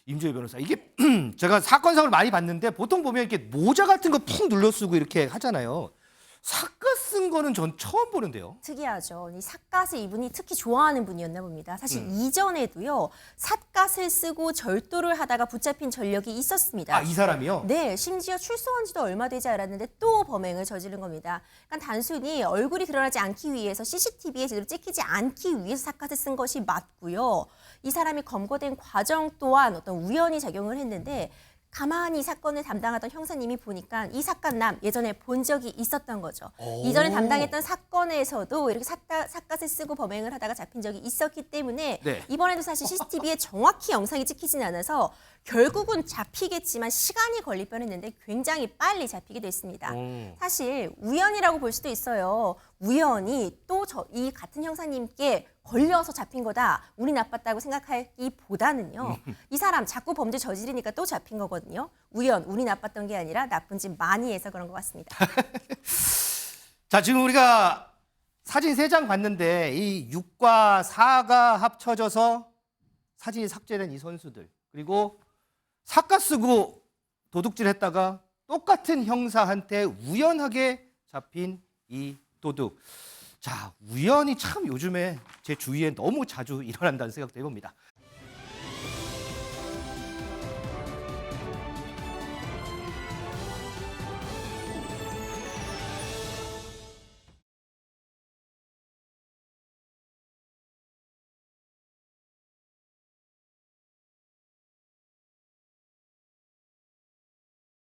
임주혜 변호사. 이게 제가 사건상을 많이 봤는데 보통 보면 이렇게 모자 같은 거 푹 눌러 쓰고 이렇게 하잖아요. 삿갓 쓴 거는 전 처음 보는데요. 특이하죠. 이 삿갓을 이분이 특히 좋아하는 분이었나 봅니다. 사실 이전에도요, 삿갓을 쓰고 절도를 하다가 붙잡힌 전력이 있었습니다. 아, 이 사람이요? 네, 심지어 출소한 지도 얼마 되지 않았는데 또 범행을 저지른 겁니다. 그러니까 단순히 얼굴이 드러나지 않기 위해서 CCTV에 제대로 찍히지 않기 위해서 삿갓을 쓴 것이 맞고요. 이 사람이 검거된 과정 또한 어떤 우연히 작용을 했는데 가만히 사건을 담당하던 형사님이 보니까 이 삿갓남 예전에 본 적이 있었던 거죠. 이전에 담당했던 사건에서도 이렇게 삿갓을 쓰고 범행을 하다가 잡힌 적이 있었기 때문에 네. 이번에도 사실 CCTV에 정확히 영상이 찍히진 않아서 결국은 잡히겠지만 시간이 걸릴 뻔했는데 굉장히 빨리 잡히게 됐습니다. 사실 우연이라고 볼 수도 있어요. 우연히 또 이 같은 형사님께 걸려서 잡힌 거다. 운이 나빴다고 생각하기보다는요. 이 사람 자꾸 범죄 저지르니까 또 잡힌 거거든요. 운이 나빴던 게 아니라 나쁜 짓 많이 해서 그런 것 같습니다. 자, 지금 우리가 사진 3장 봤는데 이 6과 4가 합쳐져서 사진이 삭제된 이 선수들, 그리고 삿갓 쓰고 도둑질했다가 똑같은 형사한테 우연하게 잡힌 이 도둑. 자, 우연히 참 요즘에 제 주위에 너무 자주 일어난다는 생각도 해봅니다.